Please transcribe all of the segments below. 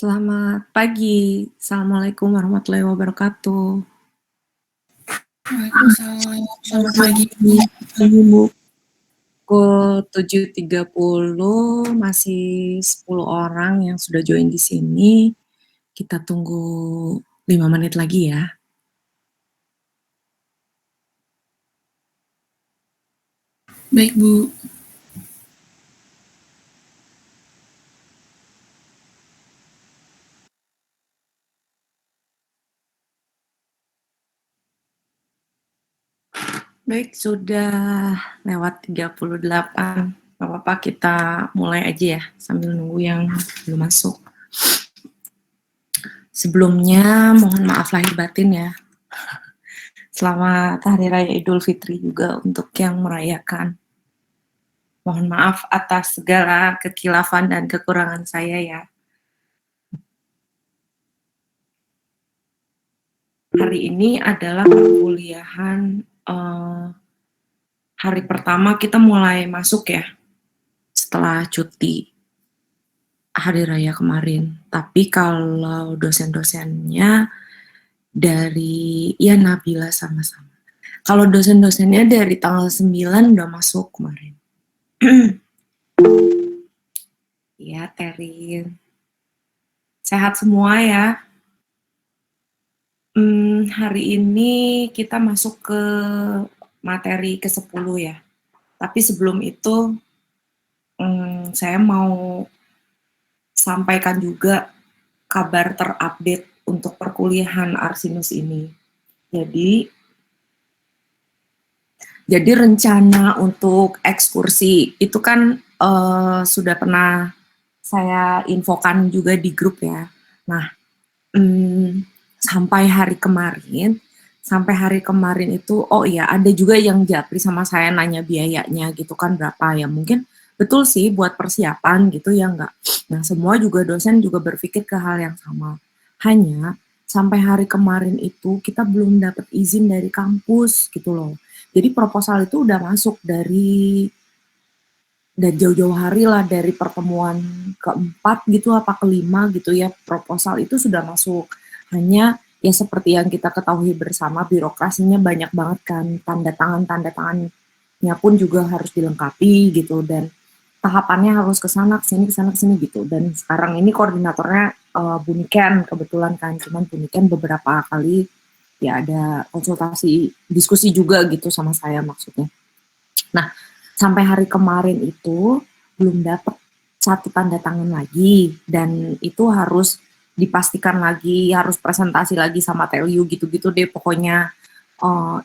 Selamat pagi. Assalamualaikum warahmatullahi wabarakatuh. Waalaikumsalam. Selamat pagi. Ini pukul 7.30, masih 10 orang yang sudah join di sini. Kita tunggu 5 menit lagi ya. Baik, Bu. Baik, sudah lewat 38. Gak apa-apa, kita mulai aja ya, sambil nunggu yang belum masuk. Sebelumnya, mohon maaf lahir batin ya. Selamat Hari Raya Idul Fitri juga untuk yang merayakan. Mohon maaf atas segala kekilafan dan kekurangan saya ya. Hari ini adalah perkuliahan hari pertama kita mulai masuk ya, setelah cuti hari raya kemarin. Tapi kalau dosen-dosennya dari, ya Nabila sama-sama. Kalau dosen-dosennya dari tanggal 9 udah masuk kemarin. Ya, Terin. Sehat semua ya. Hari ini kita masuk ke materi ke-10 ya. Tapi sebelum itu, saya mau sampaikan juga kabar terupdate untuk perkuliahan Arsinus ini. Jadi rencana untuk ekskursi itu kan sudah pernah saya infokan juga di grup ya. Nah, sampai hari kemarin itu, oh iya ada juga yang japri sama saya nanya biayanya gitu kan berapa ya, mungkin betul sih buat persiapan gitu ya enggak. Nah semua juga dosen juga berpikir ke hal yang sama. Hanya sampai hari kemarin itu kita belum dapat izin dari kampus gitu loh. Jadi proposal itu udah masuk dari dan jauh-jauh hari lah, dari pertemuan keempat gitu apa kelima gitu ya, proposal itu sudah masuk. Hanya ya seperti yang kita ketahui bersama, birokrasinya banyak banget kan, tanda tangannya pun juga harus dilengkapi gitu, dan tahapannya harus ke sana ke sini gitu. Dan sekarang ini koordinatornya Bu Niken kebetulan kan, cuman Bu Niken beberapa kali ya ada konsultasi diskusi juga gitu sama saya maksudnya. Nah, sampai hari kemarin itu belum dapat satu tanda tangan lagi, dan itu harus dipastikan lagi, harus presentasi lagi sama TLU gitu-gitu deh pokoknya.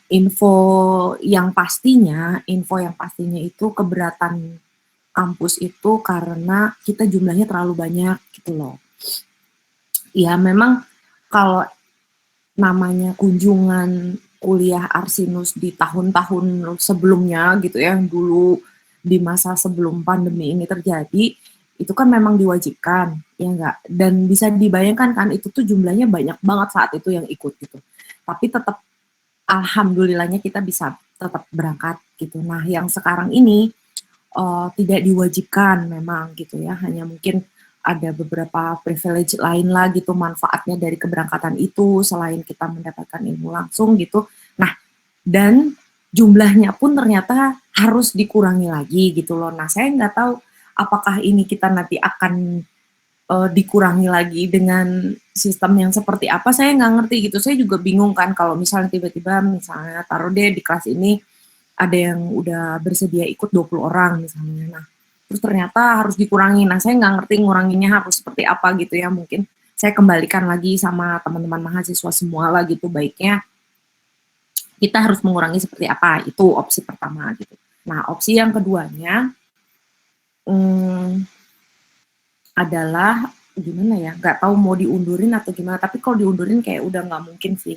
Info yang pastinya itu keberatan kampus itu karena kita jumlahnya terlalu banyak gitu loh. Ya memang kalau namanya kunjungan kuliah Arsinus di tahun-tahun sebelumnya gitu ya, yang dulu di masa sebelum pandemi ini terjadi, itu kan memang diwajibkan, ya enggak? Dan bisa dibayangkan kan itu tuh jumlahnya banyak banget saat itu yang ikut gitu. Tapi tetap alhamdulillahnya kita bisa tetap berangkat gitu. Nah, yang sekarang ini tidak diwajibkan memang gitu ya, hanya mungkin ada beberapa privilege lain lah gitu manfaatnya dari keberangkatan itu selain kita mendapatkan ilmu langsung gitu. Nah, dan jumlahnya pun ternyata harus dikurangi lagi gitu loh. Nah, saya nggak tahu apakah ini kita nanti akan dikurangi lagi dengan sistem yang seperti apa, saya nggak ngerti gitu. Saya juga bingung kan kalau misalnya tiba-tiba misalnya taruh deh di kelas ini ada yang udah bersedia ikut 20 orang misalnya. Nah, terus ternyata harus dikurangi. Nah, saya nggak ngerti nguranginnya harus seperti apa gitu ya. Mungkin saya kembalikan lagi sama teman-teman mahasiswa semua lah gitu. Baiknya kita harus mengurangi seperti apa. Itu opsi pertama gitu. Nah, opsi yang keduanya adalah gimana ya, nggak tahu mau diundurin atau gimana. Tapi kalau diundurin kayak udah nggak mungkin sih.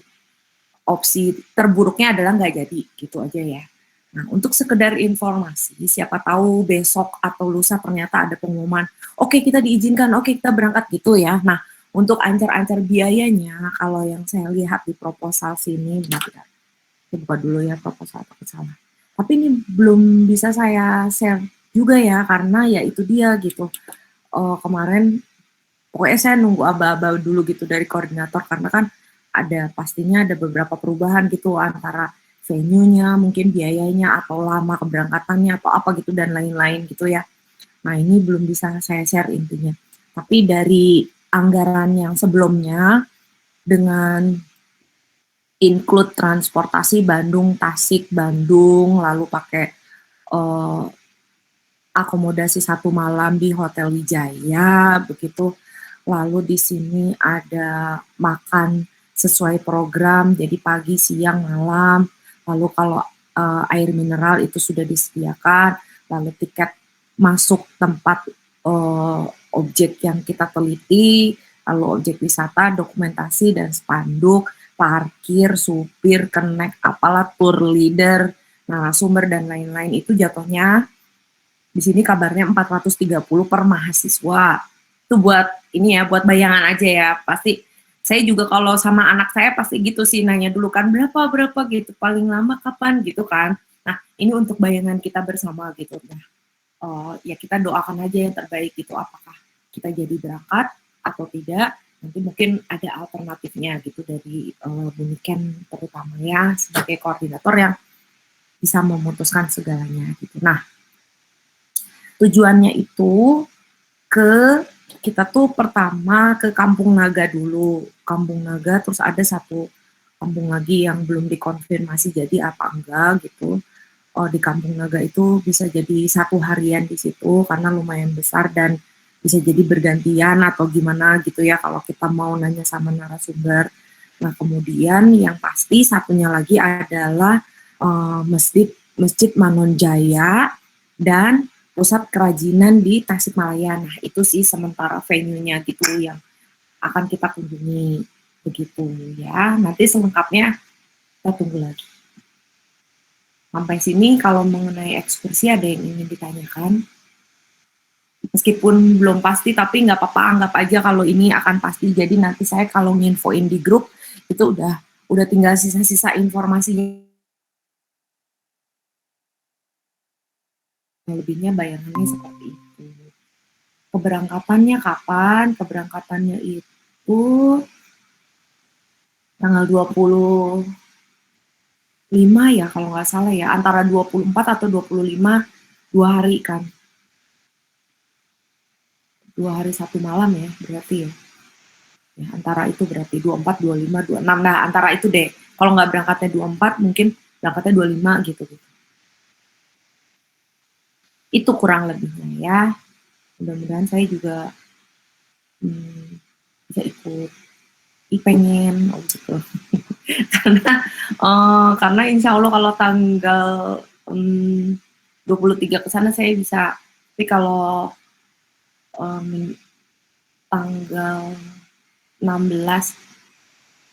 Opsi terburuknya adalah nggak jadi gitu aja ya. Nah, untuk sekedar informasi, siapa tahu besok atau lusa ternyata ada pengumuman, oke kita diizinkan, oke kita berangkat gitu ya. Nah, untuk ancar-ancar biayanya, kalau yang saya lihat di proposal sini, bentar, saya buka dulu ya proposal atau salah. Tapi ini belum bisa saya share juga ya, karena ya itu dia gitu. Kemarin pokoknya saya nunggu aba-aba dulu gitu dari koordinator karena kan pastinya ada beberapa perubahan gitu antara venue-nya, mungkin biayanya atau lama keberangkatannya atau apa gitu dan lain-lain gitu ya. Nah, ini belum bisa saya share intinya. Tapi dari anggaran yang sebelumnya dengan include transportasi Bandung, Tasik, Bandung, lalu pakai uh, akomodasi 1 malam di Hotel Wijaya, begitu. Lalu di sini ada makan sesuai program, jadi pagi, siang, malam. Lalu kalau air mineral itu sudah disediakan, lalu tiket masuk tempat objek yang kita teliti, lalu objek wisata, dokumentasi dan spanduk, parkir, supir, kenek, apalah tour leader, narasumber dan lain-lain itu jatuhnya di sini kabarnya 430 per mahasiswa. Itu buat ini ya, buat bayangan aja ya. Pasti saya juga kalau sama anak saya pasti gitu sih nanya dulu kan berapa gitu, paling lama kapan gitu kan. Nah, ini untuk bayangan kita bersama gitu. Nah, ya kita doakan aja yang terbaik gitu, apakah kita jadi berangkat atau tidak. Nanti mungkin ada alternatifnya gitu dari Bu Niken terutama ya sebagai koordinator yang bisa memutuskan segalanya gitu. Nah, tujuannya itu kita tuh pertama ke Kampung Naga dulu. Kampung Naga terus ada satu kampung lagi yang belum dikonfirmasi jadi apa enggak gitu. Di Kampung Naga itu bisa jadi 1 harian di situ karena lumayan besar dan bisa jadi bergantian atau gimana gitu ya kalau kita mau nanya sama narasumber. Nah, kemudian yang pasti satunya lagi adalah Masjid Manonjaya dan pusat kerajinan di Tasikmalaya. Nah, itu sih sementara venue-nya gitu yang akan kita kunjungi begitu ya. Nanti selengkapnya kita tunggu lagi. Sampai sini kalau mengenai ekskursi ada yang ingin ditanyakan? Meskipun belum pasti, tapi nggak apa-apa, anggap aja kalau ini akan pasti. Jadi nanti saya kalau nginfoin di grup itu udah tinggal sisa-sisa informasinya. Lebihnya bayangannya seperti itu. Keberangkatannya kapan? Keberangkatannya itu tanggal 25 ya kalau nggak salah ya, antara 24 atau 25, 2 hari kan. 2 hari 1 malam ya berarti ya. Ya, antara itu berarti 24, 25, 26. Nah, antara itu deh. Kalau nggak berangkatnya 24, mungkin berangkatnya 25 gitu. Itu kurang lebihnya ya. Mudah-mudahan saya juga bisa ikut. Pengen gitu. karena insya Allah kalau tanggal 23 ke sana saya bisa. Tapi kalau tanggal 16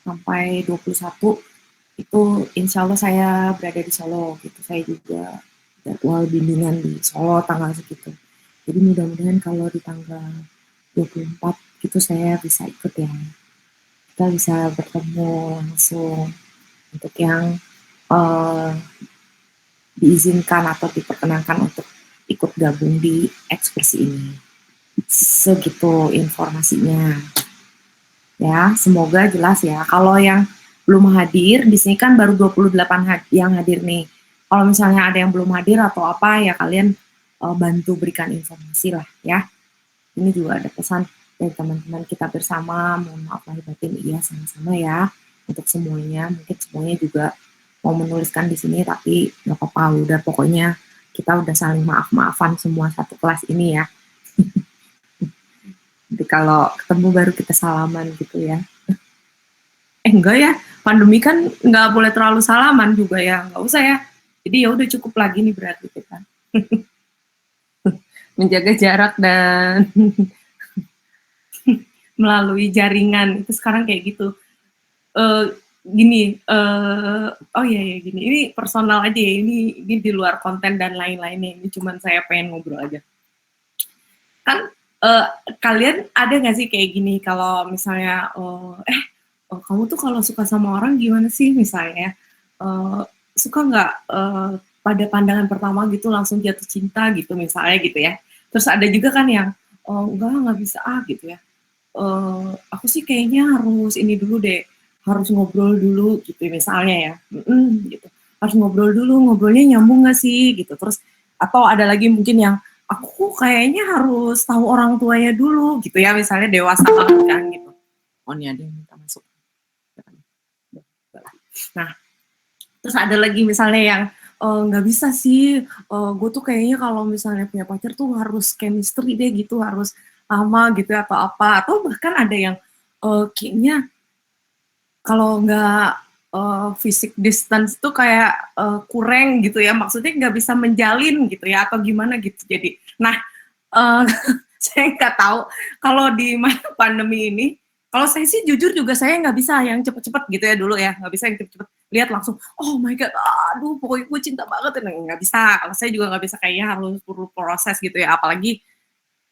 sampai 21 itu insya Allah saya berada di Solo gitu. Saya juga jadwal bimbingan di Solo tanggal segitu. Jadi mudah-mudahan kalau di tanggal 24 itu saya bisa ikut ya. Kita bisa bertemu langsung untuk yang diizinkan atau diperkenankan untuk ikut gabung di ekskursi ini. Segitu informasinya. Ya, semoga jelas ya. Kalau yang belum hadir, di sini kan baru 28 yang hadir nih. Kalau misalnya ada yang belum hadir atau apa, ya kalian bantu berikan informasi lah ya. Ini juga ada pesan dari teman-teman kita bersama, mohon maaf lahir batin, iya sama-sama ya. Untuk semuanya, mungkin semuanya juga mau menuliskan di sini, tapi nggak apa-apa, udah pokoknya kita udah saling maaf-maafan semua satu kelas ini ya. Jadi kalau ketemu baru kita salaman gitu ya. Enggak ya, pandemi kan nggak boleh terlalu salaman juga ya, nggak usah ya. Jadi ya udah cukup lagi nih berarti kita menjaga jarak dan melalui jaringan itu sekarang kayak gitu. Gini, oh iya ya gini, ini personal aja ya, ini di luar konten dan lain-lainnya. Ini cuman saya pengen ngobrol aja. Kan kalian ada nggak sih kayak gini kalau misalnya kamu tuh kalau suka sama orang gimana sih misalnya suka nggak pada pandangan pertama gitu langsung jatuh cinta gitu misalnya gitu ya. Terus ada juga kan yang enggak bisa gitu ya. aku sih kayaknya harus ini dulu deh, harus ngobrol dulu gitu misalnya ya, gitu. Harus ngobrol dulu, ngobrolnya nyambung nggak sih gitu. Terus atau ada lagi mungkin yang aku kayaknya harus tahu orang tuanya dulu gitu ya, misalnya dewasa banget kan gitu. Oh ini ada yang minta masuk. Nah, terus ada lagi misalnya yang nggak bisa sih, gue tuh kayaknya kalau misalnya punya pacar tuh harus chemistry deh gitu, harus lama gitu ya, atau apa, atau bahkan ada yang kayaknya kalau nggak fisik distance tuh kayak kurang gitu ya, maksudnya nggak bisa menjalin gitu ya, atau gimana gitu. Jadi, nah uh, saya nggak tahu kalau di masa pandemi ini. Kalau saya sih jujur juga saya nggak bisa yang cepet-cepet gitu ya dulu ya, nggak bisa yang cepet-cepet lihat langsung, oh my god, aduh pokoknya gue cinta banget, nggak bisa. Kalau saya juga nggak bisa, kayaknya harus perlu proses gitu ya, apalagi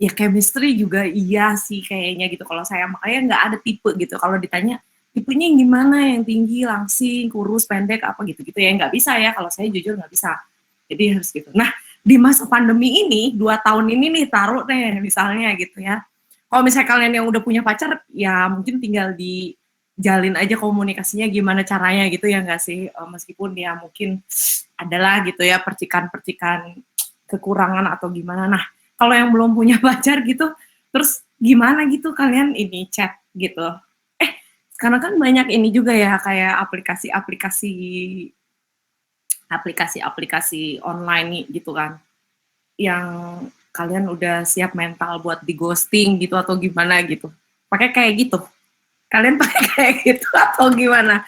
ya chemistry juga iya sih kayaknya gitu. Kalau saya makanya nggak ada tipe gitu. Kalau ditanya tipenya yang gimana, yang tinggi, langsing, kurus, pendek, apa gitu-gitu ya nggak bisa ya. Kalau saya jujur nggak bisa. Jadi harus gitu. Nah di masa pandemi ini 2 tahun ini nih taruh deh misalnya gitu ya. Kalau misalnya kalian yang udah punya pacar ya mungkin tinggal dijalin aja komunikasinya gimana caranya gitu ya nggak sih. Meskipun ya mungkin adalah gitu ya percikan-percikan kekurangan atau gimana. Nah kalau yang belum punya pacar gitu, terus gimana gitu kalian ini chat gitu? Sekarang kan banyak ini juga ya kayak aplikasi online nih gitu kan, yang kalian udah siap mental buat di ghosting gitu atau gimana gitu. Pakai kayak gitu. Kalian pakai kayak gitu atau gimana?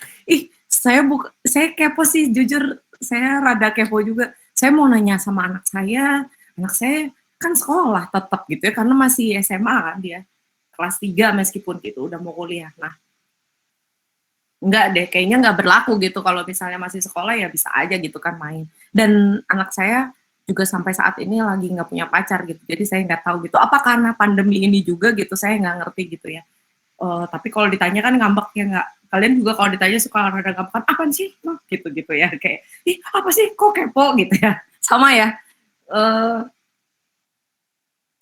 Saya kepo sih jujur, saya rada kepo juga. Saya mau nanya sama anak saya kan sekolah tetap gitu ya karena masih SMA kan dia. Kelas 3 meskipun gitu udah mau kuliah. Nah, enggak deh, kayaknya nggak berlaku gitu kalau misalnya masih sekolah ya bisa aja gitu kan main. Dan anak saya juga sampai saat ini lagi nggak punya pacar gitu, jadi saya nggak tahu gitu. Apa karena pandemi ini juga gitu, saya nggak ngerti gitu ya. Tapi kalau ditanya kan ngambek ya nggak. Kalian juga kalau ditanya suka rada ngambek kan, apaan sih? Gitu-gitu ya, kayak, ih apa sih kok kepo gitu ya. Sama ya, eh,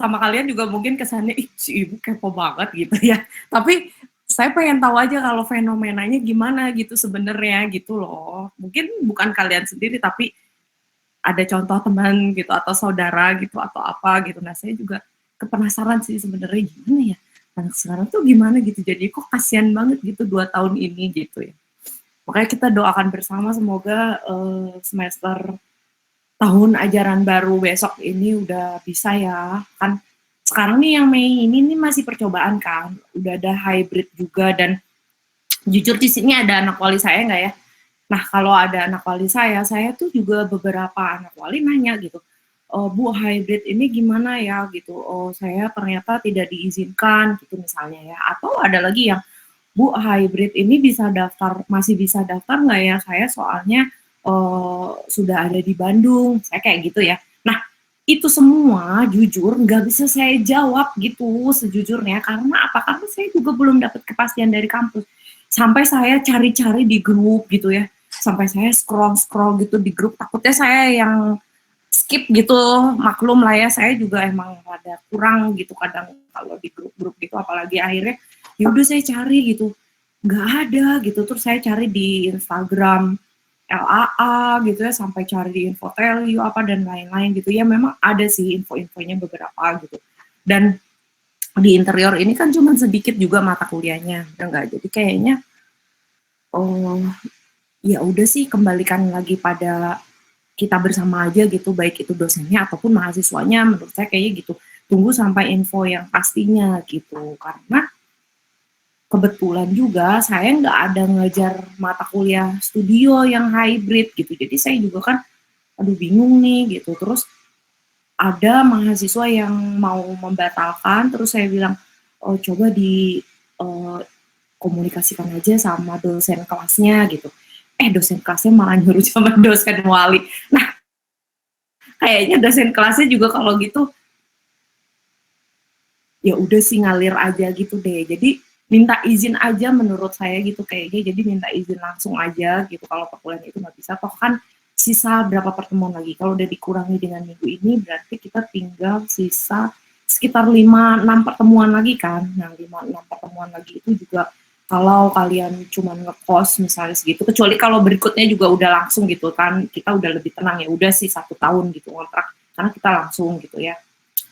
sama kalian juga mungkin kesannya, ih si ibu kepo banget gitu ya. Tapi saya pengen tahu aja kalau fenomenanya gimana gitu sebenarnya gitu loh. Mungkin bukan kalian sendiri tapi ada contoh teman gitu atau saudara gitu atau apa gitu. Nah saya juga penasaran sih sebenarnya gimana ya anak sekarang tuh gimana gitu. Jadi kok kasihan banget gitu 2 tahun ini gitu ya. Makanya kita doakan bersama semoga semester tahun ajaran baru besok ini udah bisa ya. Kan sekarang nih yang Mei ini nih masih percobaan kan, udah ada hybrid juga dan jujur di sini ada anak wali saya nggak ya? Nah kalau ada anak wali saya tuh juga beberapa anak wali nanya gitu, oh, Bu hybrid ini gimana ya gitu, oh saya ternyata tidak diizinkan gitu misalnya ya, atau ada lagi yang Bu hybrid ini bisa daftar, masih bisa daftar nggak ya, saya soalnya sudah ada di Bandung, saya kayak gitu ya. Nah itu semua jujur nggak bisa saya jawab gitu sejujurnya, karena apa? Karena saya juga belum dapat kepastian dari kampus. Sampai saya cari-cari di grup gitu ya, sampai saya scroll-scroll gitu di grup, takutnya saya yang skip gitu, maklum lah ya, saya juga emang ada kurang gitu kadang kalau di grup-grup gitu, apalagi akhirnya ya udah saya cari gitu, nggak ada gitu, terus saya cari di Instagram LAA gitu ya, sampai cari di Infotelio apa dan lain-lain gitu ya, memang ada sih info-infonya beberapa gitu, dan di interior ini kan cuma sedikit juga mata kuliahnya, ya enggak, jadi kayaknya oh ya udah sih kembalikan lagi pada kita bersama aja gitu, baik itu dosennya ataupun mahasiswanya, menurut saya kayaknya gitu. Tunggu sampai info yang pastinya gitu, karena kebetulan juga saya nggak ada ngejar mata kuliah studio yang hybrid gitu, jadi saya juga kan, aduh bingung nih gitu. Terus ada mahasiswa yang mau membatalkan, terus saya bilang, oh coba di komunikasikan aja sama dosen kelasnya gitu. Dosen kelasnya malah nyuruh sama dosen wali. Nah kayaknya dosen kelasnya juga kalau gitu ya udah sih ngalir aja gitu deh. Jadi minta izin aja menurut saya gitu kayaknya. Jadi minta izin langsung aja gitu kalau perkuliahan itu nggak bisa. Toh kan sisa berapa pertemuan lagi. Kalau udah dikurangi dengan minggu ini berarti kita tinggal sisa sekitar 5-6 pertemuan lagi kan. Nah 5-6 pertemuan lagi itu juga kalau kalian cuma ngekos misalnya segitu, kecuali kalau berikutnya juga udah langsung gitu kan, kita udah lebih tenang ya, udah sih 1 tahun gitu kontrak, karena kita langsung gitu ya.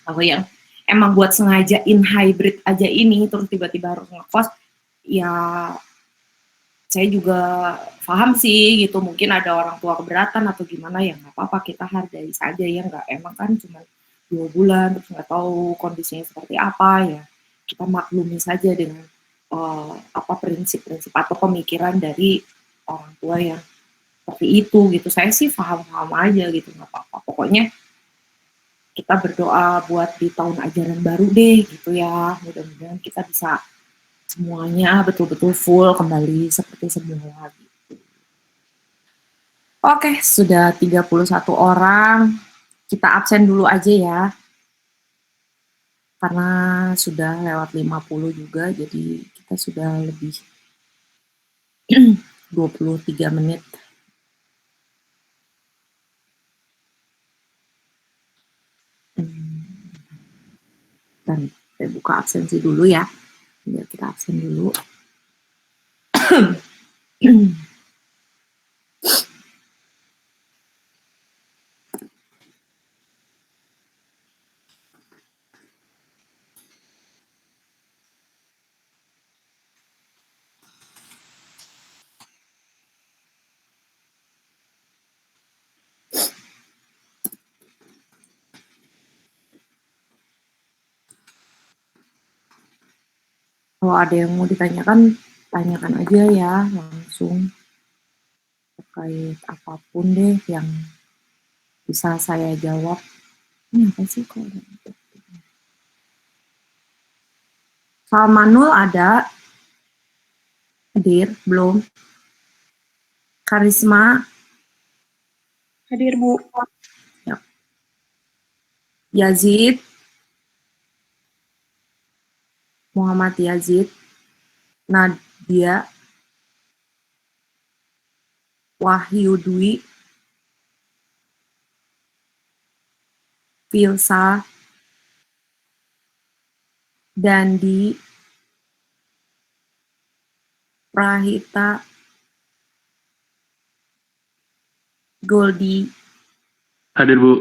Kalau yang emang buat sengajain hybrid aja ini, terus tiba-tiba harus ngekos, ya saya juga paham sih gitu, mungkin ada orang tua keberatan atau gimana, ya nggak apa-apa, kita hargai saja ya, nggak, emang kan cuma 2 bulan terus nggak tahu kondisinya seperti apa ya, kita maklumi saja dengan apa prinsip-prinsip atau pemikiran dari orang tua yang seperti itu gitu. Saya sih paham-paham aja gitu, nggak apa-apa, pokoknya kita berdoa buat di tahun ajaran baru deh gitu ya, mudah-mudahan kita bisa semuanya betul-betul full kembali seperti semula gitu. Oke, sudah 31 orang. Kita absen dulu aja ya. Karena sudah lewat 50 juga, jadi kita sudah lebih 23 menit. Dan saya buka absensi dulu ya. Biar kita absen dulu. Kalau ada yang mau ditanyakan, tanyakan aja ya langsung terkait apapun deh yang bisa saya jawab. Ini apa sih kok? Salmanul ada, hadir belum? Karisma Hadir, Bu. ya. Yazid, Muhammad Yazid, Nadia, Wahyu Dwi, Filsa, Dandi, Prahita, Goldi, Hadir, Bu.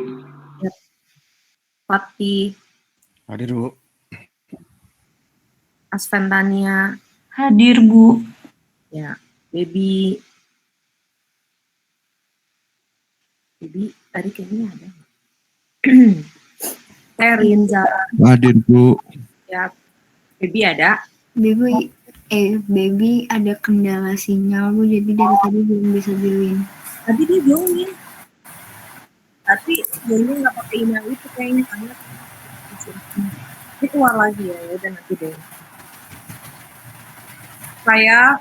Fatih, Hadir, Bu. Asventania, Hadir, Bu. ya, Baby tadi kayaknya ada. Terinza, Hadir, Bu. ya, Baby ada. Baby ada kendala sinyal, Bu, jadi dari tadi belum bisa join. Tadi dia join. Tapi joinnya nggak pakai email itu kayaknya, karena ini keluar lagi ya, udah nanti deh. Saya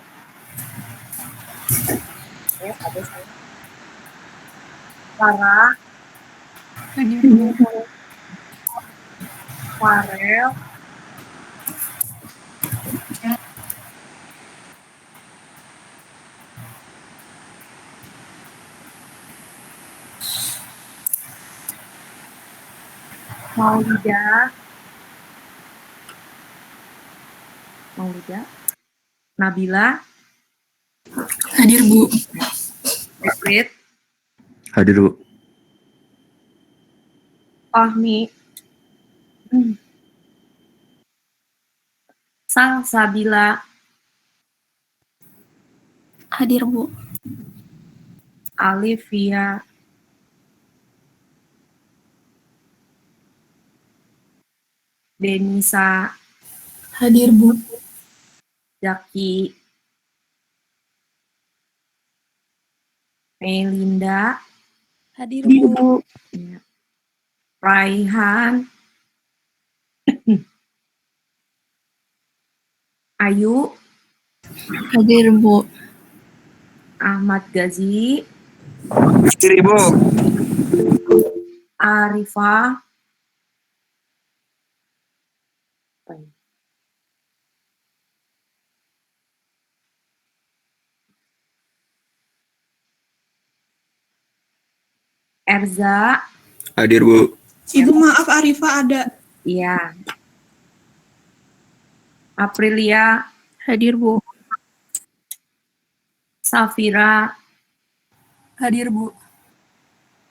ada saya. Sarah, Hadir, Bu. Farel, Maulida, Nabila, Hadir, Bu. Edwin, Hadir, Bu. Fahmi, Salsabila, Hadir, Bu. Alivia, Denisa, Hadir, Bu. Jaki, Melinda, Hadir, Bu. ya, Raihan, Ayu, Hadir, Bu. Ahmad Gazi, Hadir, Ibu. Arifah, Erza, Hadir, Bu. Ibu maaf, Arifah ada. Iya. Aprilia, Hadir, Bu. Safira, Hadir, Bu.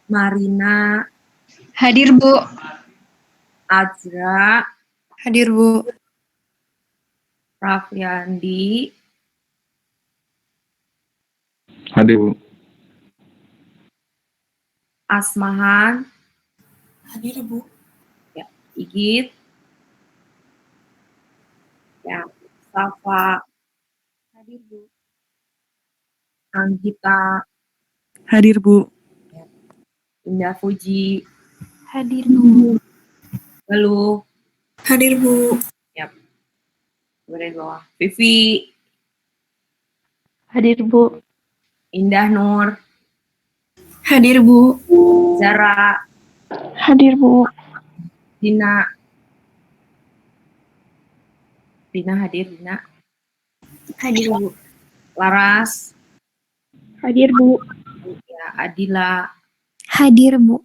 Marina, Hadir, Bu. Azra, Hadir, Bu. Raffiandi, Hadir, Bu. Asmahan, Hadir, Bu. ya, Igit, ya, Safa, Hadir, Bu. Anggita, Hadir, Bu. ya, Indah Fuji, Hadir, Bu. Galuh, Hadir, Bu. ya, boleh bawah. Vivi, Hadir, Bu. Indah Nur, Hadir, Bu. Zara, Hadir, Bu. Dina, Dina hadir, Dina, Hadir, Bu. Laras, Hadir, Bu. ya, Adila, Hadir, Bu.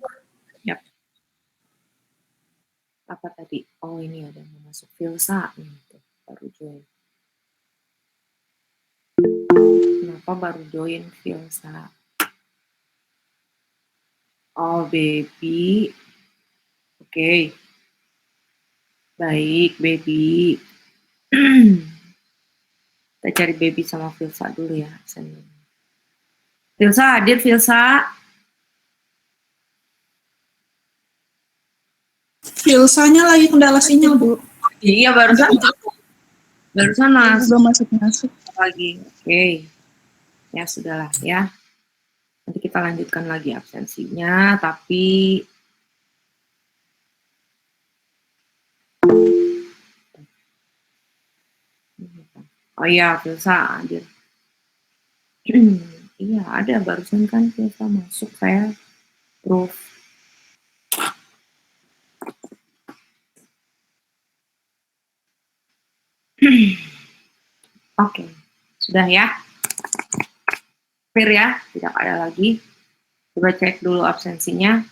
apa tadi? Oh ini ada yang mau masuk Filsa, tuh, baru join. Kenapa baru join Filsa? Oh baby, oke, baik baby. Kita cari baby sama Filsa dulu ya. Filsa hadir, Filsa. Filsanya lagi kendala sinyal, Bu. Iya barusan masuk Masuk. lagi. Oke. Ya sudahlah ya. Nanti kita lanjutkan lagi absensinya, tapi oh iya Filsa hadir. Iya ada barusan kan Filsa masuk, saya proof. Oke, sudah ya. Clear ya, tidak ada lagi. Coba cek dulu absensinya.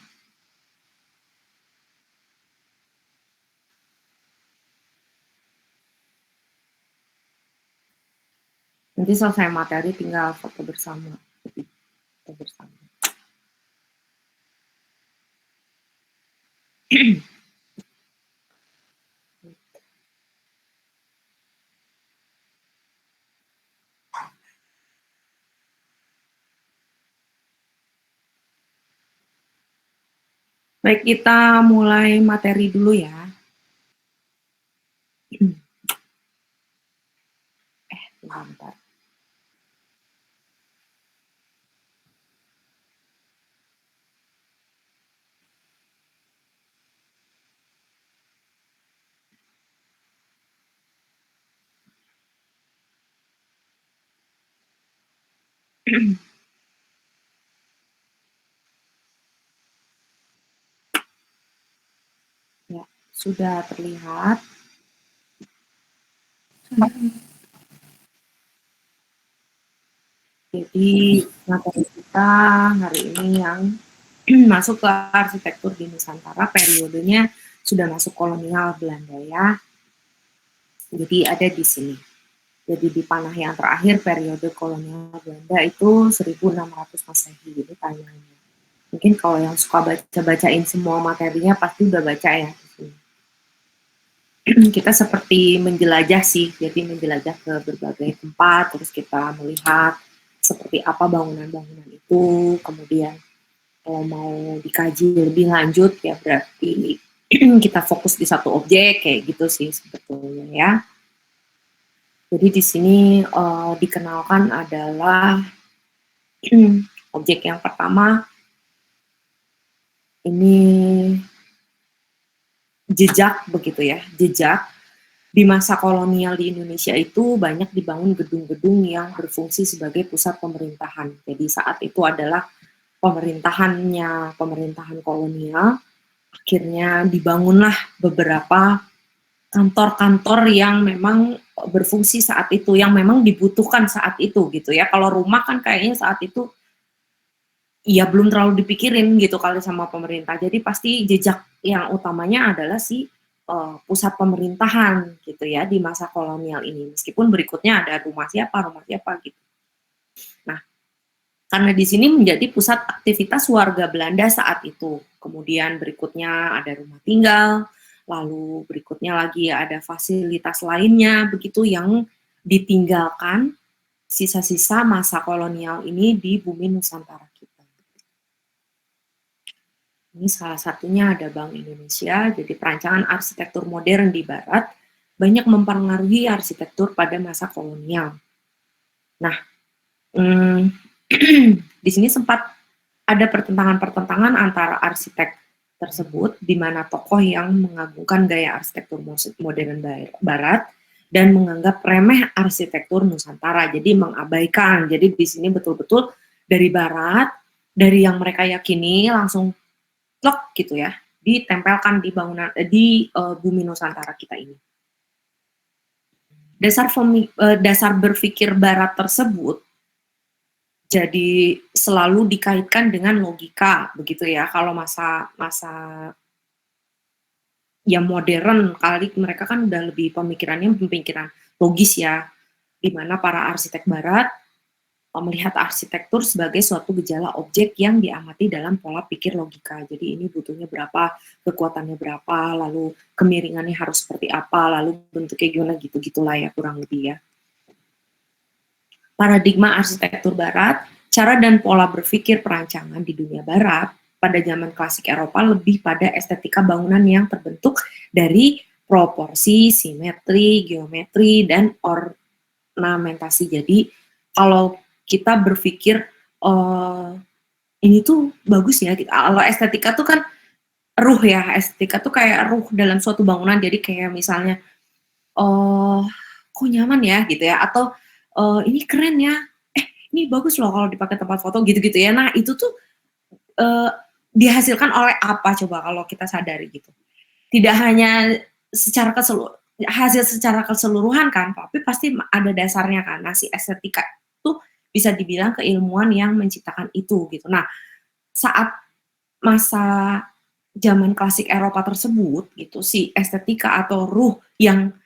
Nanti selesai materi tinggal foto bersama. Foto bersama. Baik, kita mulai materi dulu ya. Bentar. Ya, sudah terlihat. Jadi materi kita hari ini yang masuk ke arsitektur di Nusantara, periodenya sudah masuk kolonial Belanda ya. Jadi ada di sini. Jadi di panah yang terakhir periode kolonial Belanda itu 1600 Masehi. Jadi tanyanya. Mungkin kalau yang suka baca-bacain semua materinya pasti udah baca ya di sini. Kita seperti menjelajah sih, jadi menjelajah ke berbagai tempat, terus kita melihat seperti apa bangunan-bangunan itu, kemudian kalau mau dikaji lebih lanjut ya berarti kita fokus di satu objek kayak gitu sih sebetulnya ya. Jadi di sini dikenalkan adalah objek yang pertama ini jejak begitu ya, jejak. Di masa kolonial di Indonesia itu banyak dibangun gedung-gedung yang berfungsi sebagai pusat pemerintahan. Jadi saat itu adalah pemerintahan kolonial, akhirnya dibangunlah beberapa kantor-kantor yang memang berfungsi saat itu, yang memang dibutuhkan saat itu gitu ya. Kalau rumah kan kayaknya saat itu ya belum terlalu dipikirin gitu kali sama pemerintah. Jadi pasti jejak yang utamanya adalah si pusat pemerintahan gitu ya di masa kolonial ini. Meskipun berikutnya ada rumah siapa gitu. Nah, karena di sini menjadi pusat aktivitas warga Belanda saat itu. Kemudian berikutnya ada rumah tinggal, lalu berikutnya lagi ada fasilitas lainnya begitu yang ditinggalkan sisa-sisa masa kolonial ini di bumi Nusantara kita. Ini salah satunya ada Bank Indonesia, jadi perancangan arsitektur modern di Barat banyak mempengaruhi arsitektur pada masa kolonial. Nah, di sini sempat ada pertentangan-pertentangan antara arsitek tersebut, di mana tokoh yang mengagungkan gaya arsitektur modern Barat dan menganggap remeh arsitektur Nusantara, jadi mengabaikan. Jadi di sini betul-betul dari Barat, dari yang mereka yakini langsung plok gitu ya, ditempelkan di bangunan di bumi Nusantara kita ini. Dasar berpikir Barat tersebut jadi selalu dikaitkan dengan logika begitu ya. Kalau masa ya modern kali mereka kan udah lebih pemikiran logis ya, di mana para arsitek Barat melihat arsitektur sebagai suatu gejala objek yang diamati dalam pola pikir logika. Jadi ini butuhnya berapa, kekuatannya berapa, lalu kemiringannya harus seperti apa, lalu bentuknya gimana gitu-gitulah ya kurang lebih ya. Paradigma arsitektur Barat, cara dan pola berpikir perancangan di dunia Barat pada zaman klasik Eropa lebih pada estetika bangunan yang terbentuk dari proporsi, simetri, geometri, dan ornamentasi. Jadi kalau kita berpikir ini tuh bagus ya, kalau estetika tuh kan ruh ya, estetika tuh kayak ruh dalam suatu bangunan. Jadi kayak misalnya kok nyaman ya gitu ya, atau ini keren ya, ini bagus loh kalau dipakai tempat foto gitu-gitu ya. Nah itu tuh dihasilkan oleh apa coba kalau kita sadari gitu. Tidak hanya hasil secara keseluruhan kan, tapi pasti ada dasarnya kan. Nah si estetika itu bisa dibilang keilmuan yang menciptakan itu gitu. Nah saat masa zaman klasik Eropa tersebut gitu, si estetika atau ruh yang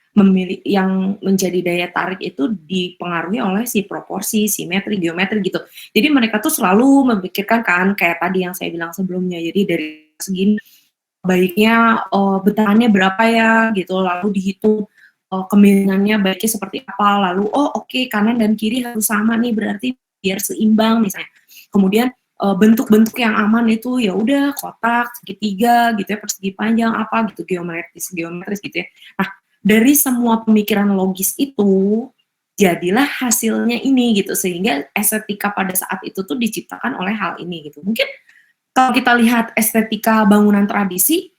menjadi daya tarik itu dipengaruhi oleh si proporsi, simetri, geometri gitu. Jadi mereka tuh selalu memikirkan kan kayak tadi yang saya bilang sebelumnya. Jadi dari segini baiknya bentarannya berapa ya gitu, lalu dihitung kemiringannya baiknya seperti apa, lalu oke, kanan dan kiri harus sama nih berarti biar seimbang misalnya. Kemudian bentuk-bentuk yang aman itu ya udah kotak, segitiga gitu ya, persegi panjang apa gitu, geometris gitu ya. Nah, dari semua pemikiran logis itu jadilah hasilnya ini gitu, sehingga estetika pada saat itu tuh diciptakan oleh hal ini gitu. Mungkin kalau kita lihat estetika bangunan tradisi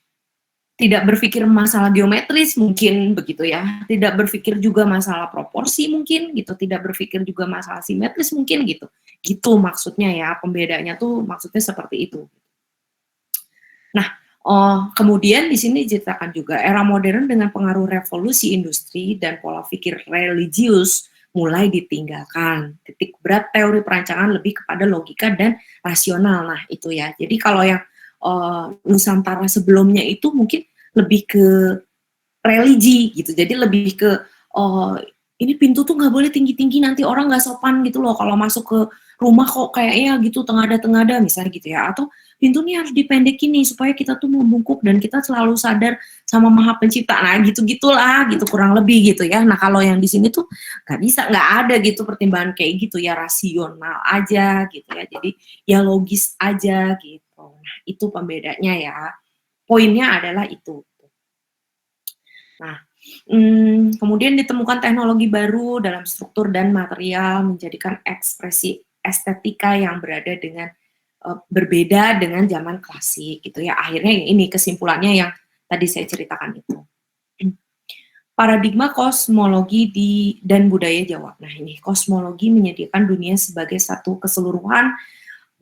tidak berpikir masalah geometris mungkin begitu ya, tidak berpikir juga masalah proporsi mungkin gitu, tidak berpikir juga masalah simetris mungkin gitu. Gitu maksudnya ya, pembedanya tuh maksudnya seperti itu. Nah, kemudian di sini diceritakan juga era modern dengan pengaruh revolusi industri dan pola pikir religius mulai ditinggalkan. Titik berat teori perancangan lebih kepada logika dan rasional. Nah, itu ya. Jadi kalau yang Nusantara sebelumnya itu mungkin lebih ke religi gitu, jadi lebih ke ini pintu tuh nggak boleh tinggi-tinggi nanti orang nggak sopan gitu loh kalau masuk ke rumah kok kayaknya gitu tengada-tengada misalnya gitu ya, atau pintunya harus dipendekin nih supaya kita tuh membungkuk dan kita selalu sadar sama Maha Pencipta. Nah gitu-gitulah gitu kurang lebih gitu ya. Nah kalau yang di sini tuh nggak ada gitu pertimbangan kayak gitu ya, rasional aja gitu ya, jadi ya logis aja gitu. Nah itu pembedanya ya, poinnya adalah itu. Nah, kemudian ditemukan teknologi baru dalam struktur dan material menjadikan ekspresi estetika yang berada dengan berbeda dengan zaman klasik gitu ya. Akhirnya ini kesimpulannya yang tadi saya ceritakan itu. Paradigma kosmologi dan budaya Jawa. Nah, ini kosmologi menyediakan dunia sebagai satu keseluruhan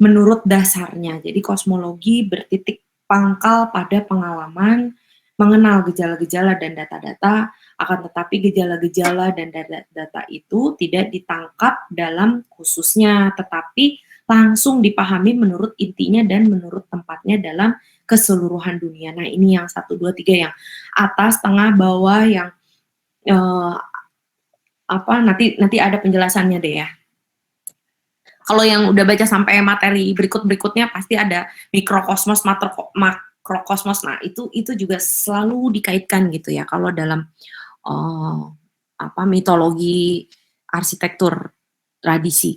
menurut dasarnya. Jadi kosmologi bertitik pangkal pada pengalaman, mengenal gejala-gejala dan data-data, akan tetapi gejala-gejala dan data-data itu tidak ditangkap dalam khususnya, tetapi langsung dipahami menurut intinya dan menurut tempatnya dalam keseluruhan dunia. Nah, ini yang 1, 2, 3 yang atas, tengah, bawah, yang nanti ada penjelasannya deh ya. Kalau yang udah baca sampai materi berikutnya pasti ada mikrokosmos, makrokosmos. Nah, itu juga selalu dikaitkan gitu ya kalau dalam mitologi arsitektur tradisi.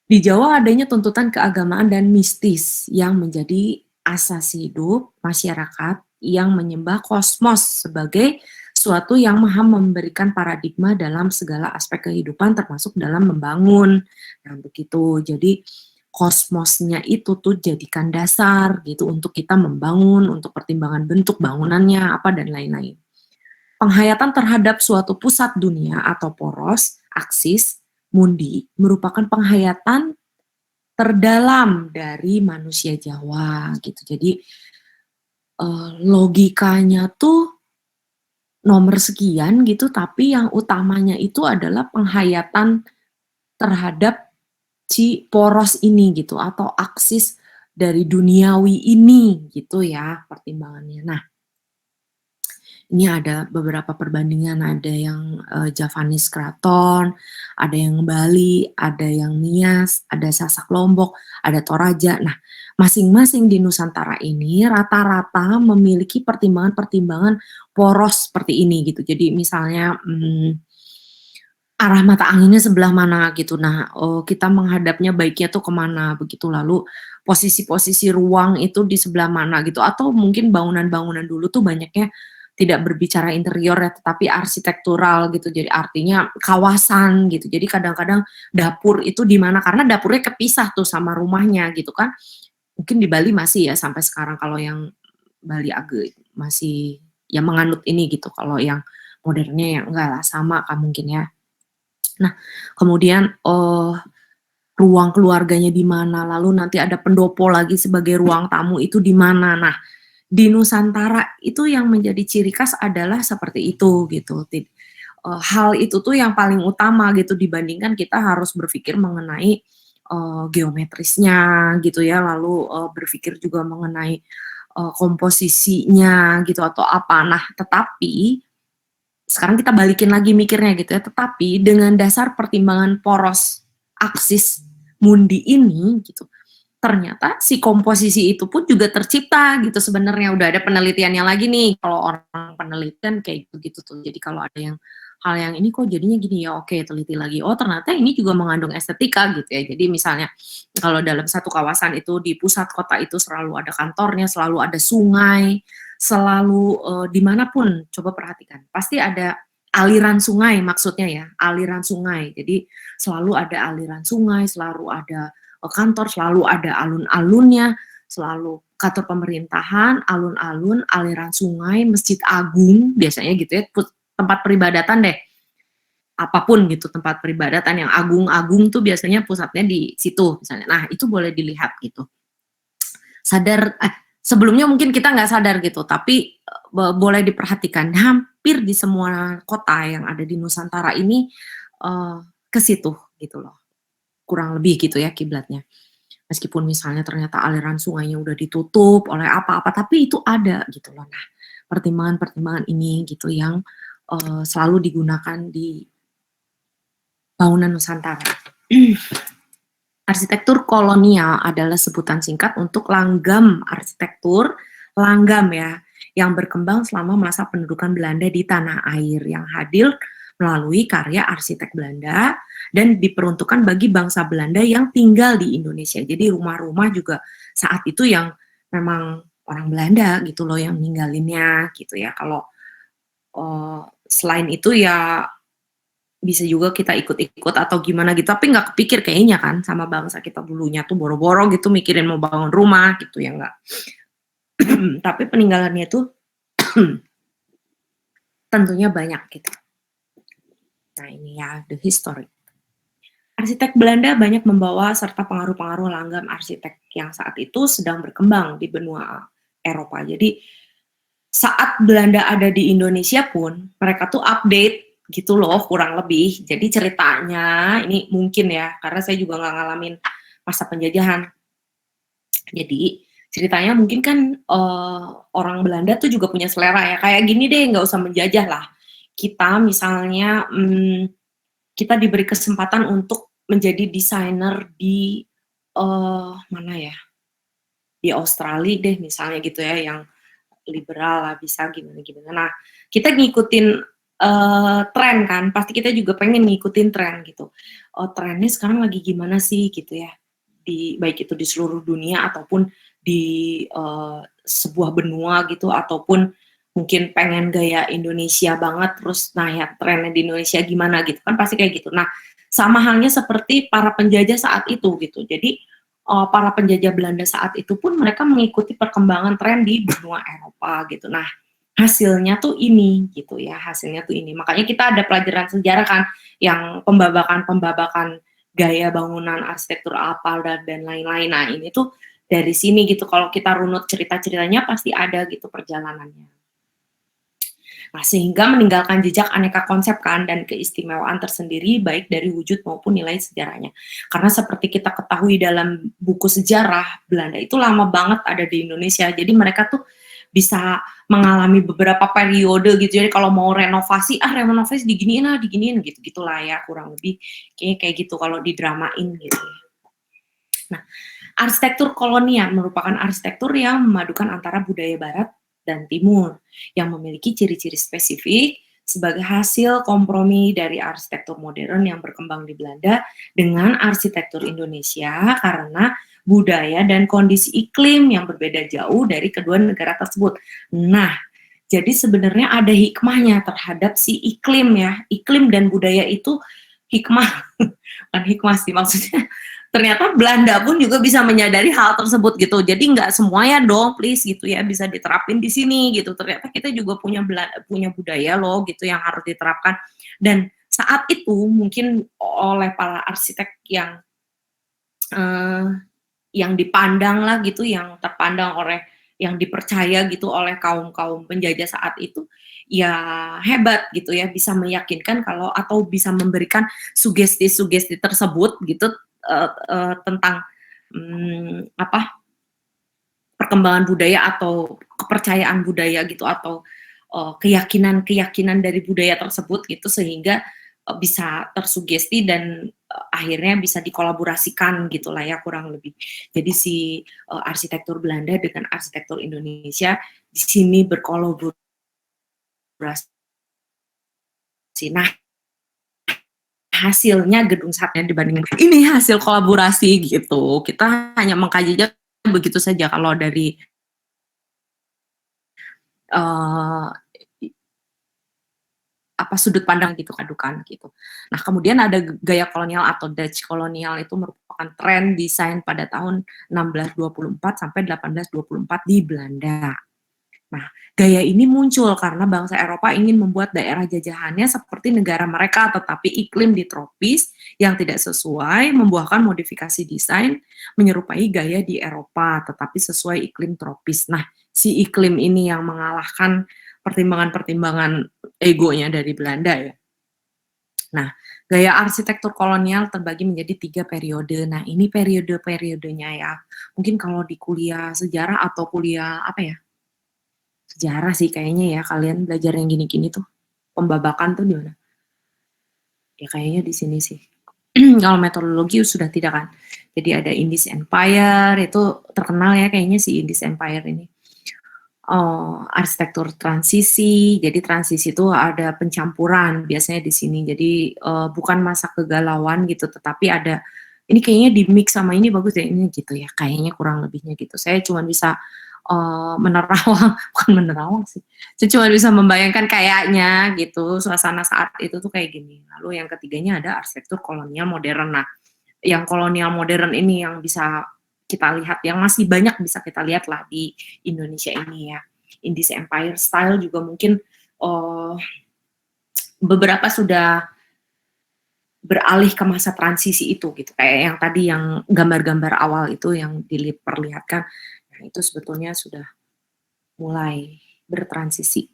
Di Jawa adanya tuntutan keagamaan dan mistis yang menjadi asas hidup masyarakat yang menyembah kosmos sebagai suatu yang maha memberikan paradigma dalam segala aspek kehidupan termasuk dalam membangun. Nah, begitu. Jadi kosmosnya itu tuh jadikan dasar gitu untuk kita membangun, untuk pertimbangan bentuk bangunannya apa dan lain-lain. Penghayatan terhadap suatu pusat dunia atau poros, aksis, mundi merupakan penghayatan terdalam dari manusia Jawa gitu. Jadi logikanya tuh nomor sekian gitu, tapi yang utamanya itu adalah penghayatan terhadap si poros ini gitu atau aksis dari duniawi ini gitu ya pertimbangannya. Nah, ini ada beberapa perbandingan, ada yang Javanese Kraton, ada yang Bali, ada yang Nias, ada Sasak Lombok, ada Toraja. Nah, masing-masing di Nusantara ini rata-rata memiliki pertimbangan-pertimbangan poros seperti ini gitu. Jadi misalnya arah mata anginnya sebelah mana gitu. Nah, kita menghadapnya baiknya tuh kemana begitu. Lalu posisi-posisi ruang itu di sebelah mana gitu. Atau mungkin bangunan-bangunan dulu tuh banyaknya tidak berbicara interior ya, tetapi arsitektural gitu. Jadi artinya kawasan gitu. Jadi kadang-kadang dapur itu di mana, karena dapurnya kepisah tuh sama rumahnya gitu kan. Mungkin di Bali masih ya sampai sekarang, kalau yang Bali agak masih ya menganut ini gitu. Kalau yang modernnya ya enggak lah, sama kan mungkin ya. Nah, kemudian ruang keluarganya di mana, lalu nanti ada pendopo lagi sebagai ruang tamu itu di mana. Nah, di Nusantara itu yang menjadi ciri khas adalah seperti itu gitu. Hal itu tuh yang paling utama gitu dibandingkan kita harus berpikir mengenai geometrisnya gitu ya, lalu berpikir juga mengenai komposisinya gitu atau apa. Nah, tetapi sekarang kita balikin lagi mikirnya gitu ya, tetapi dengan dasar pertimbangan poros aksis mundi ini gitu, ternyata si komposisi itu pun juga tercipta gitu sebenarnya. Udah ada penelitiannya lagi nih, kalau orang penelitian kayak gitu tuh. Jadi kalau ada yang hal yang ini kok jadinya gini ya, oke teliti lagi. Oh ternyata ini juga mengandung estetika gitu ya. Jadi misalnya kalau dalam satu kawasan itu di pusat kota itu selalu ada kantornya, selalu ada sungai, selalu dimanapun coba perhatikan pasti ada aliran sungai, maksudnya ya aliran sungai. Jadi selalu ada aliran sungai, selalu ada kantor, selalu ada alun-alunnya, selalu kantor pemerintahan, alun-alun, aliran sungai, masjid agung, biasanya gitu ya, tempat peribadatan deh, apapun gitu, tempat peribadatan yang agung-agung tuh biasanya pusatnya di situ misalnya. Nah, itu boleh dilihat gitu. Sebelumnya mungkin kita nggak sadar gitu, tapi boleh diperhatikan, hampir di semua kota yang ada di Nusantara ini ke situ gitu loh. Kurang lebih gitu ya kiblatnya. Meskipun misalnya ternyata aliran sungainya udah ditutup oleh apa-apa, tapi itu ada gitu loh. Nah, pertimbangan-pertimbangan ini gitu yang selalu digunakan di bangunan Nusantara. Arsitektur kolonial adalah sebutan singkat untuk langgam arsitektur, langgam ya, yang berkembang selama masa pendudukan Belanda di tanah air, yang hadir melalui karya arsitek Belanda dan diperuntukkan bagi bangsa Belanda yang tinggal di Indonesia. Jadi rumah-rumah juga saat itu yang memang orang Belanda gitu loh yang ninggalinnya gitu ya. Kalau selain itu ya bisa juga kita ikut-ikut atau gimana gitu, tapi nggak kepikir kayaknya kan sama bangsa kita dulunya tuh boro-boro gitu mikirin mau bangun rumah gitu ya nggak. Tapi peninggalannya itu tentunya banyak gitu. Nah ini ya the history. Arsitek Belanda banyak membawa serta pengaruh-pengaruh langgam arsitek yang saat itu sedang berkembang di benua Eropa. Jadi saat Belanda ada di Indonesia pun mereka tuh update gitu loh kurang lebih. Jadi ceritanya ini mungkin ya, karena saya juga nggak ngalamin masa penjajahan. Jadi ceritanya mungkin kan orang Belanda tuh juga punya selera ya, kayak gini deh, nggak usah menjajah lah. Kita misalnya kita diberi kesempatan untuk menjadi desainer di mana ya, di Australia deh misalnya gitu ya, yang liberal lah, bisa gimana-gimana. Nah, kita ngikutin tren kan, pasti kita juga pengen ngikutin tren gitu. Trennya sekarang lagi gimana sih gitu ya, baik itu di seluruh dunia ataupun di sebuah benua gitu, ataupun mungkin pengen gaya Indonesia banget, terus nah ya trennya di Indonesia gimana gitu kan, pasti kayak gitu. Nah, sama halnya seperti para penjajah saat itu gitu. Jadi para penjajah Belanda saat itu pun mereka mengikuti perkembangan tren di benua Eropa gitu. Nah, hasilnya tuh ini gitu ya, hasilnya tuh ini. Makanya kita ada pelajaran sejarah kan, yang pembabakan gaya bangunan arsitektur apa dan lain-lain. Nah, ini tuh dari sini gitu, kalau kita runut cerita-ceritanya pasti ada gitu perjalanannya. Nah, sehingga meninggalkan jejak aneka konsep kan dan keistimewaan tersendiri baik dari wujud maupun nilai sejarahnya. Karena seperti kita ketahui dalam buku sejarah, Belanda itu lama banget ada di Indonesia. Jadi mereka tuh bisa mengalami beberapa periode gitu. Jadi kalau mau renovasi diginiin gitu-gitulah ya, kurang lebih kayak gitu kalau didramain gitu. Nah, arsitektur kolonial merupakan arsitektur yang memadukan antara budaya barat dan timur yang memiliki ciri-ciri spesifik sebagai hasil kompromi dari arsitektur modern yang berkembang di Belanda dengan arsitektur Indonesia karena budaya dan kondisi iklim yang berbeda jauh dari kedua negara tersebut. Nah, jadi sebenarnya ada hikmahnya terhadap si iklim ya, iklim dan budaya itu hikmah, bukan hikmah sih maksudnya. Ternyata Belanda pun juga bisa menyadari hal tersebut gitu. Jadi nggak semuanya dong, please gitu ya, bisa diterapin di sini gitu. Ternyata kita juga punya budaya loh gitu yang harus diterapkan. Dan saat itu mungkin oleh para arsitek yang dipandang lah gitu, yang terpandang yang dipercaya gitu oleh kaum penjajah saat itu, ya hebat gitu ya, bisa meyakinkan kalau atau bisa memberikan sugesti-sugesti tersebut gitu tentang perkembangan budaya atau kepercayaan budaya gitu, atau keyakinan dari budaya tersebut gitu, sehingga bisa tersugesti dan akhirnya bisa dikolaborasikan gitulah ya, kurang lebih. Jadi si arsitektur Belanda dengan arsitektur Indonesia di sini berkolaborasi. Nah, hasilnya gedung satnya dibandingin ini hasil kolaborasi gitu. Kita hanya mengkajinya begitu saja kalau dari sudut pandang gitu, kadukan gitu. Nah, kemudian ada gaya kolonial atau Dutch kolonial, itu merupakan tren desain pada tahun 1624 sampai 1824 di Belanda. Nah, gaya ini muncul karena bangsa Eropa ingin membuat daerah jajahannya seperti negara mereka, tetapi iklim di tropis yang tidak sesuai membuahkan modifikasi desain menyerupai gaya di Eropa, tetapi sesuai iklim tropis. Nah, si iklim ini yang mengalahkan pertimbangan-pertimbangan egonya dari Belanda ya. Nah, gaya arsitektur kolonial terbagi menjadi 3 periode. Nah, ini periode-periodenya ya. Mungkin kalau di kuliah sejarah atau kuliah sejarah sih kayaknya ya, kalian belajar yang gini-gini tuh, pembabakan tuh di mana? Ya kayaknya di sini sih. Kalau metodologi sudah tidak kan. Jadi ada Indies Empire, itu terkenal ya kayaknya si Indies Empire ini. Arsitektur transisi, jadi transisi itu ada pencampuran biasanya di sini. Jadi bukan masa kegalauan gitu, tetapi ada ini kayaknya di mix sama ini bagus ya ini gitu ya. Kayaknya kurang lebihnya gitu. Saya cuma bisa bukan menerawang sih. Saya cuma bisa membayangkan kayaknya gitu, suasana saat itu tuh kayak gini. Lalu yang ketiganya ada arsitektur kolonial modern. Nah, yang kolonial modern ini yang bisa kita lihat, yang masih banyak bisa kita lihat lah di Indonesia ini ya. Indies Empire style juga mungkin beberapa sudah beralih ke masa transisi itu gitu. Kayak yang tadi yang gambar-gambar awal itu yang diperlihatkan, nah itu sebetulnya sudah mulai bertransisi.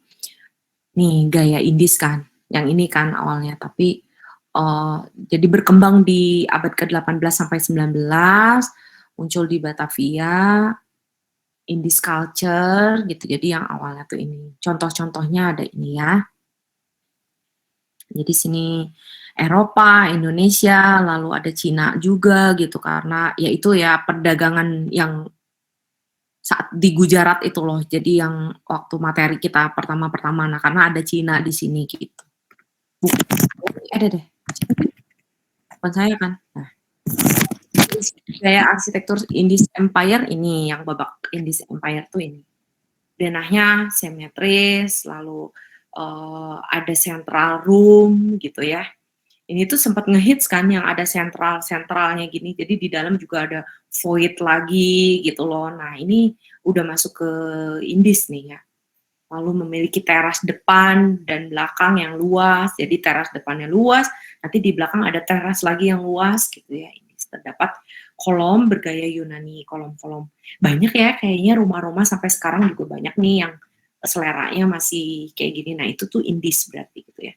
Nih gaya Indies kan, yang ini kan awalnya, tapi jadi berkembang di abad ke-18 sampai 19, muncul di Batavia, Indies culture gitu. Jadi yang awalnya tuh ini. Contoh-contohnya ada ini ya. Jadi sini Eropa, Indonesia, lalu ada Cina juga gitu karena ya itu ya perdagangan yang saat di Gujarat itu loh. Jadi yang waktu materi kita pertama-pertama, nah karena ada Cina di sini gitu. Ada deh. Bukan saya kan. Nah. Gaya arsitektur Indies Empire ini, yang babak Indies Empire tuh ini. Denahnya simetris, lalu ada central room gitu ya. Ini tuh sempat ngehits kan yang ada sentralnya gini, jadi di dalam juga ada void lagi gitu loh. Nah ini udah masuk ke Indies nih ya. Lalu memiliki teras depan dan belakang yang luas, jadi teras depannya luas, nanti di belakang ada teras lagi yang luas gitu ya. Ini terdapat kolom bergaya Yunani, kolom-kolom. Banyak ya kayaknya rumah-rumah sampai sekarang juga banyak nih yang seleranya masih kayak gini. Nah itu tuh Indies berarti gitu ya.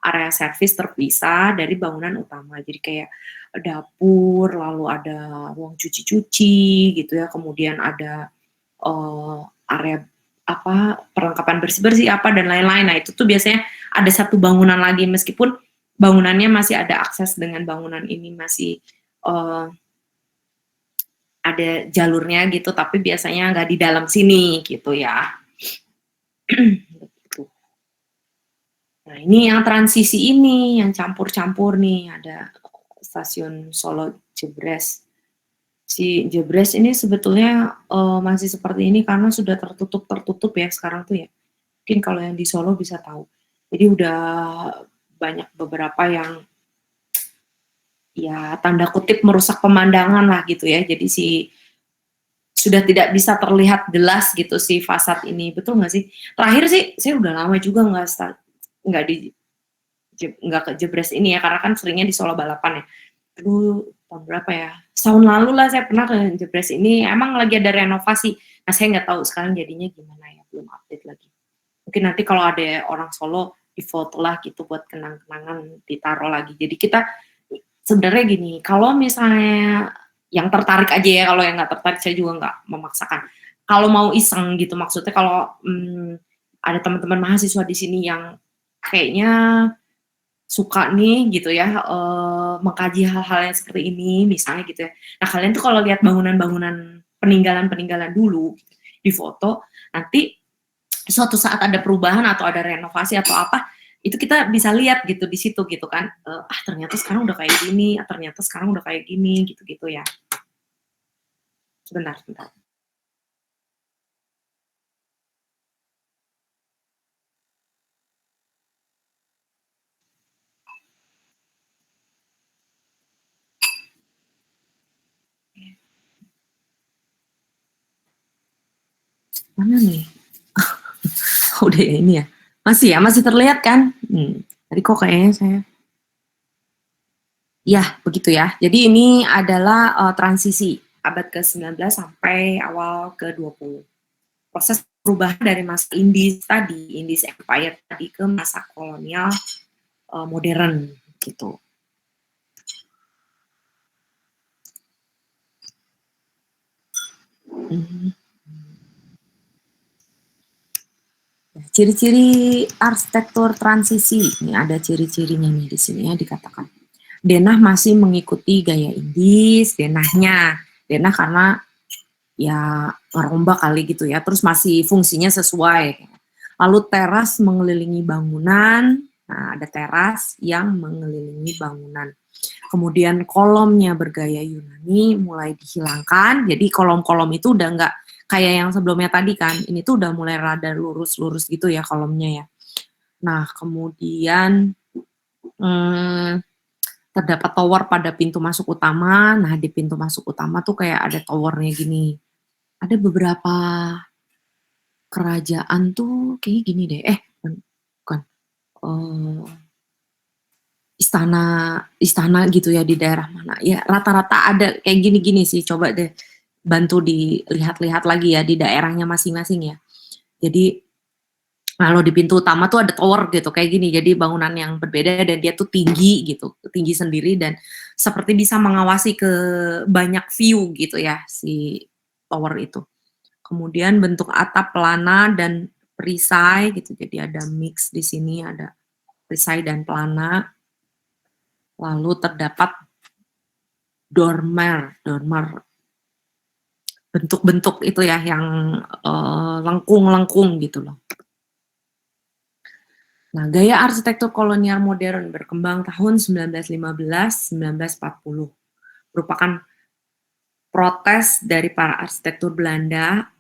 Area servis terpisah dari bangunan utama. Jadi kayak dapur, lalu ada ruang cuci-cuci gitu ya. Kemudian ada area apa perlengkapan bersih-bersih apa dan lain-lain. Nah itu tuh biasanya ada satu bangunan lagi meskipun bangunannya masih ada akses dengan bangunan ini masih ada jalurnya gitu, tapi biasanya nggak di dalam sini gitu ya. Nah ini yang transisi ini, yang campur-campur nih, ada stasiun Solo Jebres. Si Jebres ini sebetulnya masih seperti ini karena sudah tertutup ya sekarang tuh ya. Mungkin kalau yang di Solo bisa tahu. Jadi udah banyak beberapa yang ya tanda kutip merusak pemandangan lah gitu ya. Jadi sudah tidak bisa terlihat jelas gitu si fasad ini. Betul nggak sih? Terakhir sih saya udah lama juga nggak ke Jebres ini ya karena kan seringnya di Solo balapan ya. Aduh, tahun berapa ya? Tahun lalu lah saya pernah ke Jebres ini. Emang lagi ada renovasi. Nah saya nggak tahu sekarang jadinya gimana ya, belum update lagi. Mungkin nanti kalau ada orang Solo difoto lah gitu buat kenang-kenangan ditaruh lagi. Jadi kita sebenarnya gini, kalau misalnya yang tertarik aja ya, kalau yang nggak tertarik saya juga nggak memaksakan. Kalau mau iseng gitu, maksudnya kalau ada teman-teman mahasiswa di sini yang kayaknya suka nih gitu ya, mengkaji hal-hal yang seperti ini misalnya gitu ya. Nah kalian tuh kalau lihat bangunan-bangunan peninggalan-peninggalan dulu di foto, nanti suatu saat ada perubahan atau ada renovasi atau apa, itu kita bisa lihat gitu di situ gitu kan, ternyata sekarang udah kayak gini, ternyata sekarang udah kayak gini gitu-gitu ya. Sebentar. Mana nih? Udah ya ini ya. Masih terlihat kan? Tadi kok kayaknya saya. Ya, begitu ya. Jadi ini adalah transisi abad ke-19 sampai awal ke-20. Proses perubahan dari masa Indies tadi, Indies Empire tadi ke masa kolonial modern gitu. Ciri-ciri arsitektur transisi, ini ada ciri-cirinya nih di sini ya dikatakan. Denah masih mengikuti gaya Indies, denah karena ya ngerombak kali gitu ya, terus masih fungsinya sesuai. Lalu teras mengelilingi bangunan, nah ada teras yang mengelilingi bangunan. Kemudian kolomnya bergaya Yunani mulai dihilangkan, jadi kolom-kolom itu udah nggak kayak yang sebelumnya tadi kan, ini tuh udah mulai rada lurus-lurus gitu ya kolomnya ya. Nah kemudian terdapat tower pada pintu masuk utama. Nah di pintu masuk utama tuh kayak ada towernya gini. Ada beberapa kerajaan tuh kayak gini deh. Bukan. Istana gitu ya di daerah mana. Ya rata-rata ada kayak gini-gini sih. Coba deh bantu dilihat-lihat lagi ya di daerahnya masing-masing ya. Jadi Kalau di pintu utama tuh ada tower gitu kayak gini, jadi bangunan yang berbeda dan dia tuh tinggi gitu, tinggi sendiri dan seperti bisa mengawasi ke banyak view gitu ya si tower itu. Kemudian bentuk atap pelana dan perisai gitu, jadi ada mix di sini, ada perisai dan pelana. Lalu terdapat dormer bentuk-bentuk itu ya yang lengkung-lengkung gitu loh. Nah, gaya arsitektur kolonial modern berkembang tahun 1915-1940. Merupakan protes dari para arsitektur Belanda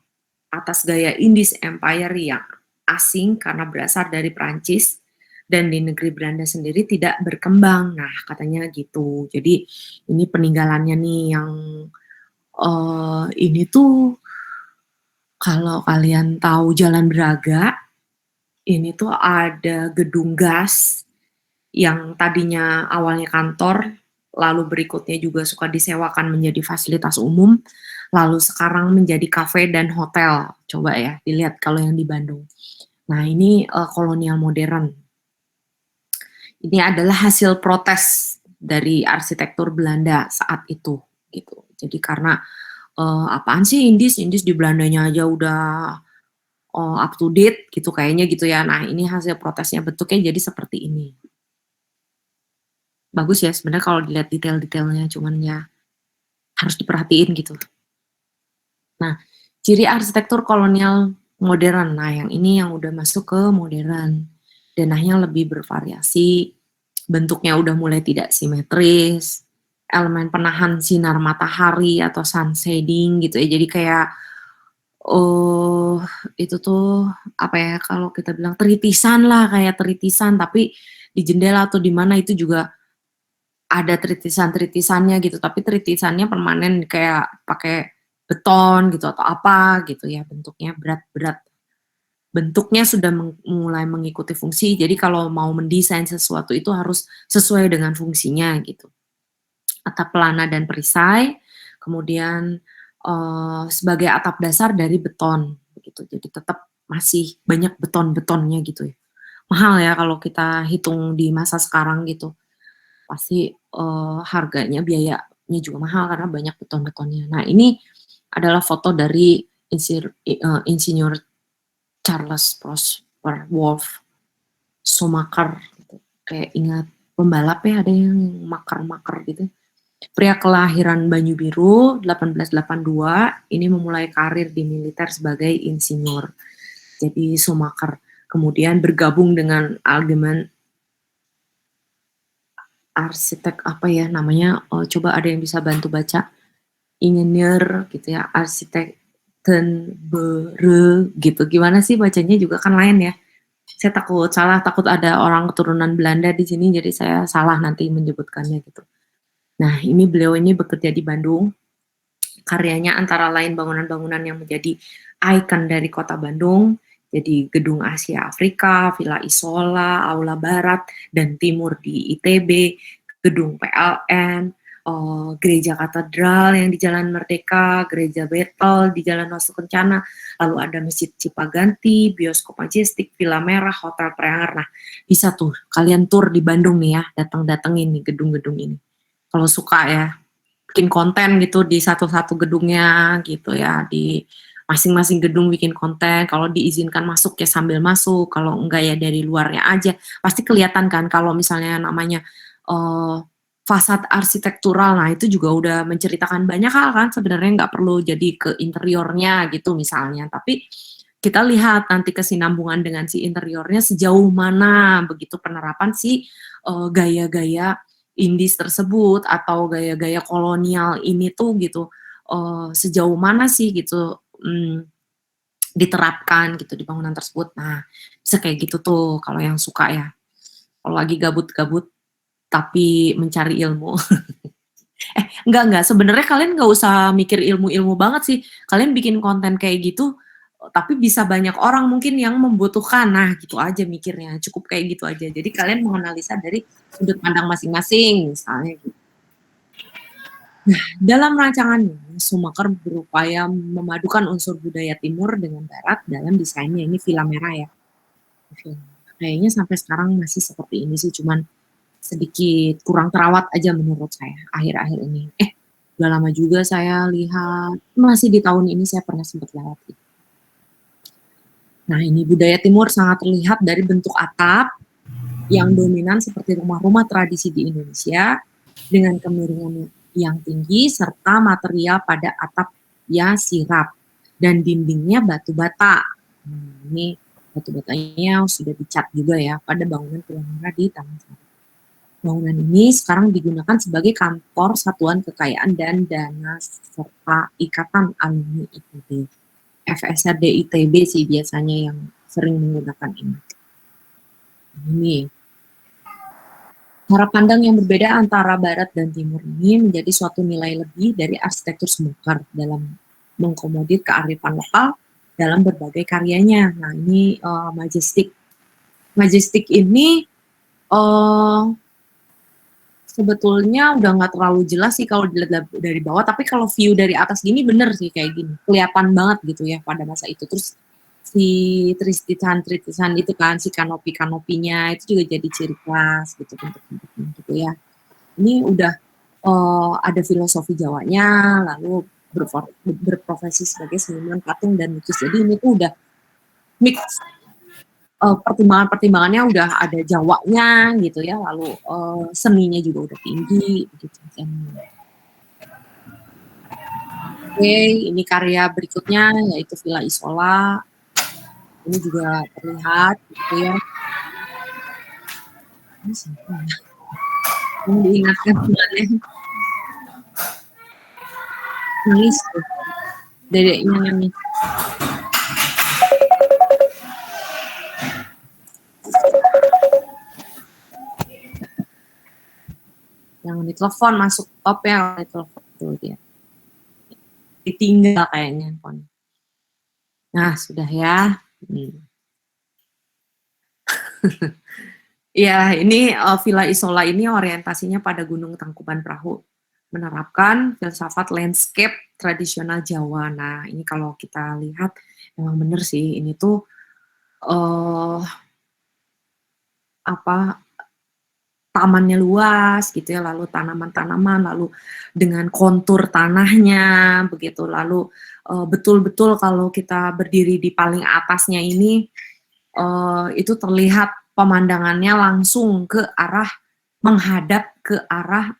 atas gaya Indies Empire yang asing karena berasal dari Prancis dan di negeri Belanda sendiri tidak berkembang. Nah, katanya gitu. Jadi ini peninggalannya nih yang ini tuh kalau kalian tahu Jalan Braga, ini tuh ada gedung gas yang tadinya awalnya kantor, lalu berikutnya juga suka disewakan menjadi fasilitas umum, lalu sekarang menjadi kafe dan hotel. Coba ya, dilihat kalau yang di Bandung. Nah, ini kolonial modern. Ini adalah hasil protes dari arsitektur Belanda saat itu, gitu. Jadi karena apaan sih Indies di Belandanya aja udah up to date gitu kayaknya gitu ya. Nah, ini hasil protesnya bentuknya jadi seperti ini. Bagus ya sebenarnya kalau dilihat detail-detailnya, cuman ya harus diperhatiin gitu. Nah, ciri arsitektur kolonial modern. Nah, yang ini yang udah masuk ke modern. Denahnya lebih bervariasi, bentuknya udah mulai tidak simetris, elemen penahan sinar matahari atau sun shading gitu ya. Jadi kayak itu tuh apa ya kalau kita bilang teritisan lah, kayak teritisan tapi di jendela atau di mana itu juga ada teritisan-teritisannya gitu, tapi teritisannya permanen kayak pakai beton gitu atau apa gitu ya, bentuknya berat-berat. Bentuknya sudah mulai mengikuti fungsi, jadi kalau mau mendesain sesuatu itu harus sesuai dengan fungsinya gitu. Atap pelana dan perisai, kemudian sebagai atap dasar dari beton begitu. Jadi tetap masih banyak beton-betonnya gitu ya. Mahal ya kalau kita hitung di masa sekarang gitu. Pasti harganya, biayanya juga mahal karena banyak beton-betonnya. Nah, ini adalah foto dari Insinyur Charles Prosper Wolfe Schumacher gitu. Kayak ingat pembalap ya, ada yang makar-makar gitu. Pria kelahiran Banyu Biru 1882, ini memulai karir di militer sebagai insinyur. Jadi Schumacher kemudian bergabung dengan Allgemeine arsitek apa ya namanya, coba ada yang bisa bantu baca, Ingenieur gitu ya, Arsitektenbere gitu, gimana sih bacanya juga kan lain ya, saya takut salah, takut ada orang keturunan Belanda di sini jadi saya salah nanti menyebutkannya gitu. Nah, ini beliau ini bekerja di Bandung, karyanya antara lain bangunan-bangunan yang menjadi ikon dari kota Bandung, jadi Gedung Asia Afrika, Villa Isola, Aula Barat dan Timur di ITB, Gedung PLN, Gereja Katedral yang di Jalan Merdeka, Gereja Betel di Jalan Wastu Kencana, lalu ada Masjid Cipaganti, Bioskop Majestic, Villa Merah, Hotel Preanger. Nah, bisa tuh kalian tur di Bandung nih ya, datang-datengin nih gedung-gedung ini. Kalau suka ya, bikin konten gitu di satu-satu gedungnya gitu ya, di masing-masing gedung bikin konten, kalau diizinkan masuk ya sambil masuk, kalau enggak ya dari luarnya aja, pasti kelihatan kan kalau misalnya namanya fasad arsitektural, nah itu juga udah menceritakan banyak hal kan, sebenarnya nggak perlu jadi ke interiornya gitu misalnya, tapi kita lihat nanti kesinambungan dengan si interiornya sejauh mana begitu penerapan si gaya-gaya Indies tersebut atau gaya-gaya kolonial ini tuh gitu, sejauh mana sih gitu diterapkan gitu di bangunan tersebut. Nah, bisa kayak gitu tuh kalau yang suka ya. Kalau lagi gabut-gabut tapi mencari ilmu. Enggak, sebenarnya kalian nggak usah mikir ilmu-ilmu banget sih. Kalian bikin konten kayak gitu, tapi bisa banyak orang mungkin yang membutuhkan. Nah, gitu aja mikirnya. Cukup kayak gitu aja. Jadi kalian menganalisa dari sudut pandang masing-masing, misalnya gitu. Nah, dalam rancangannya, Schumacher berupaya memadukan unsur budaya timur dengan barat dalam desainnya. Ini Villa Merah ya. Kayaknya sampai sekarang masih seperti ini sih, cuman sedikit kurang terawat aja menurut saya akhir-akhir ini. Udah lama juga saya lihat, masih di tahun ini saya pernah sempat lewat itu. Nah, ini budaya timur sangat terlihat dari bentuk atap yang dominan seperti rumah-rumah tradisi di Indonesia dengan kemiringan yang tinggi serta material pada atap ya sirap dan dindingnya batu bata. Ini batu batanya sudah dicat juga ya pada bangunan Pulau Mara di Taman Sari. Bangunan ini sekarang digunakan sebagai kantor Satuan Kekayaan dan Dana serta Ikatan Alumni ITB. FSRD ITB sih biasanya yang sering menggunakan ini. Ini cara pandang yang berbeda antara barat dan timur ini menjadi suatu nilai lebih dari arsitektur Smucker dalam mengakomodir kearifan lokal dalam berbagai karyanya. Nah, ini Majestic. Majestic ini sebetulnya udah nggak terlalu jelas sih kalau dilihat dari bawah, tapi kalau view dari atas gini bener sih kayak gini, kelihatan banget gitu ya pada masa itu. Terus si tritisan itu kan, si kanopinya itu juga jadi ciri khas gitu bentuk-bentuknya gitu ya. Ini udah ada filosofi Jawanya, lalu berprofesi sebagai seniman patung dan lukis. Jadi ini tuh udah mix pertimbangannya udah ada Jawanya gitu ya, lalu seninya juga udah tinggi gitu. Oke, ini karya berikutnya yaitu Villa Isola. Ini juga terlihat gitu ya. Ini siapa ya? Yang diingatkan sebenarnya nulis tuh, dedeknya nih. Yang ditelepon masuk top ya, ditelepon tuh dia. Ditinggal kayaknya handphone. Nah, sudah ya. Ya, ini Villa Isola ini orientasinya pada Gunung Tangkuban Perahu. Menerapkan filsafat landscape tradisional Jawa. Nah, ini kalau kita lihat memang benar sih, ini tuh tamannya luas gitu ya, lalu tanaman-tanaman, lalu dengan kontur tanahnya begitu, lalu betul-betul kalau kita berdiri di paling atasnya ini itu terlihat pemandangannya langsung ke arah menghadap ke arah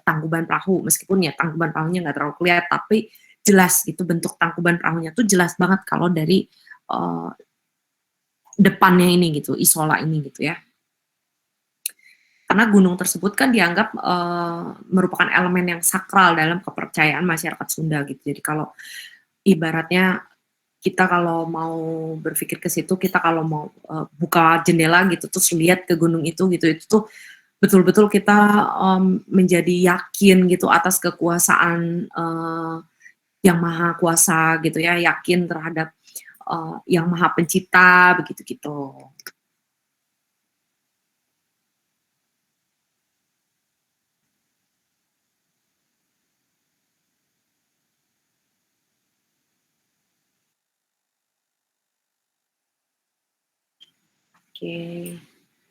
Tangkuban Perahu, meskipun ya Tangkuban Perahunya nggak terlalu kelihatan, tapi jelas gitu bentuk Tangkuban Perahunya tuh jelas banget kalau dari depannya ini gitu, Isola ini gitu ya. Karena gunung tersebut kan dianggap merupakan elemen yang sakral dalam kepercayaan masyarakat Sunda gitu. Jadi kalau ibaratnya kita kalau mau berpikir ke situ, kita kalau mau buka jendela gitu terus lihat ke gunung itu gitu, itu tuh betul-betul kita menjadi yakin gitu atas kekuasaan yang maha kuasa gitu ya, yakin terhadap yang maha pencipta begitu gitu. Oke,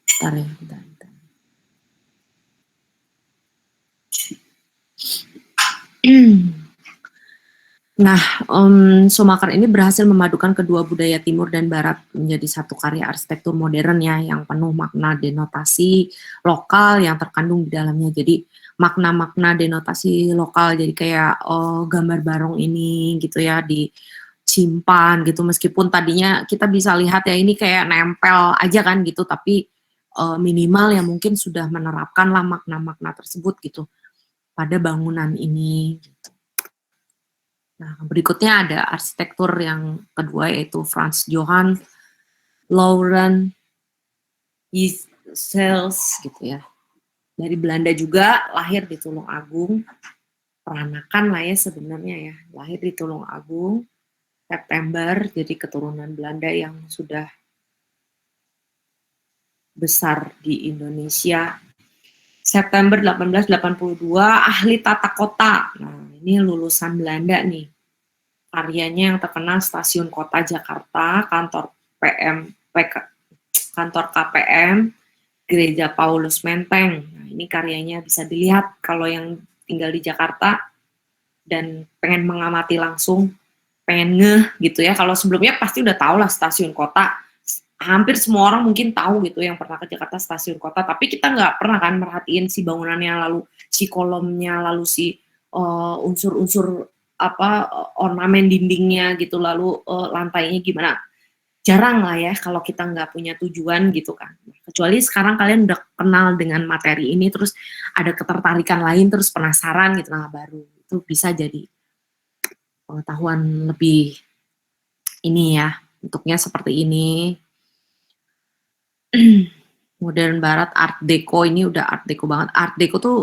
bentar ya, bentar. Nah, Schumacher ini berhasil memadukan kedua budaya timur dan barat menjadi satu karya arsitektur modern ya, yang penuh makna denotasi lokal yang terkandung di dalamnya. Jadi makna-makna denotasi lokal, jadi kayak gambar barong ini gitu ya, disimpan gitu, meskipun tadinya kita bisa lihat ya ini kayak nempel aja kan gitu, tapi minimal ya mungkin sudah menerapkan lah makna-makna tersebut gitu pada bangunan ini gitu. Nah, berikutnya ada arsitektur yang kedua yaitu Frans Johan Laurent Hizels gitu ya. Dari Belanda juga, lahir di Tulungagung. Peranakan lah ya sebenarnya ya. Lahir di Tulungagung, September, jadi keturunan Belanda yang sudah besar di Indonesia. September 1882, ahli tata kota. Nah, ini lulusan Belanda nih. Karyanya yang terkenal Stasiun Kota Jakarta, kantor PM kantor KPM Gereja Paulus Menteng. Nah, ini karyanya bisa dilihat kalau yang tinggal di Jakarta dan pengen mengamati langsung, pengen ngeh gitu ya. Kalau sebelumnya pasti udah tahu lah stasiun kota. Hampir semua orang mungkin tahu gitu yang pernah ke Jakarta stasiun kota, tapi kita nggak pernah kan merhatiin si bangunannya, lalu si kolomnya, lalu si unsur-unsur ornamen dindingnya gitu, lalu lantainya gimana. Jarang lah ya kalau kita nggak punya tujuan gitu kan. Kecuali sekarang kalian udah kenal dengan materi ini, terus ada ketertarikan lain, terus penasaran gitu, nah baru itu bisa jadi pengetahuan lebih ini ya, bentuknya seperti ini. Modern Barat, Art Deco, ini udah Art Deco banget. Art Deco tuh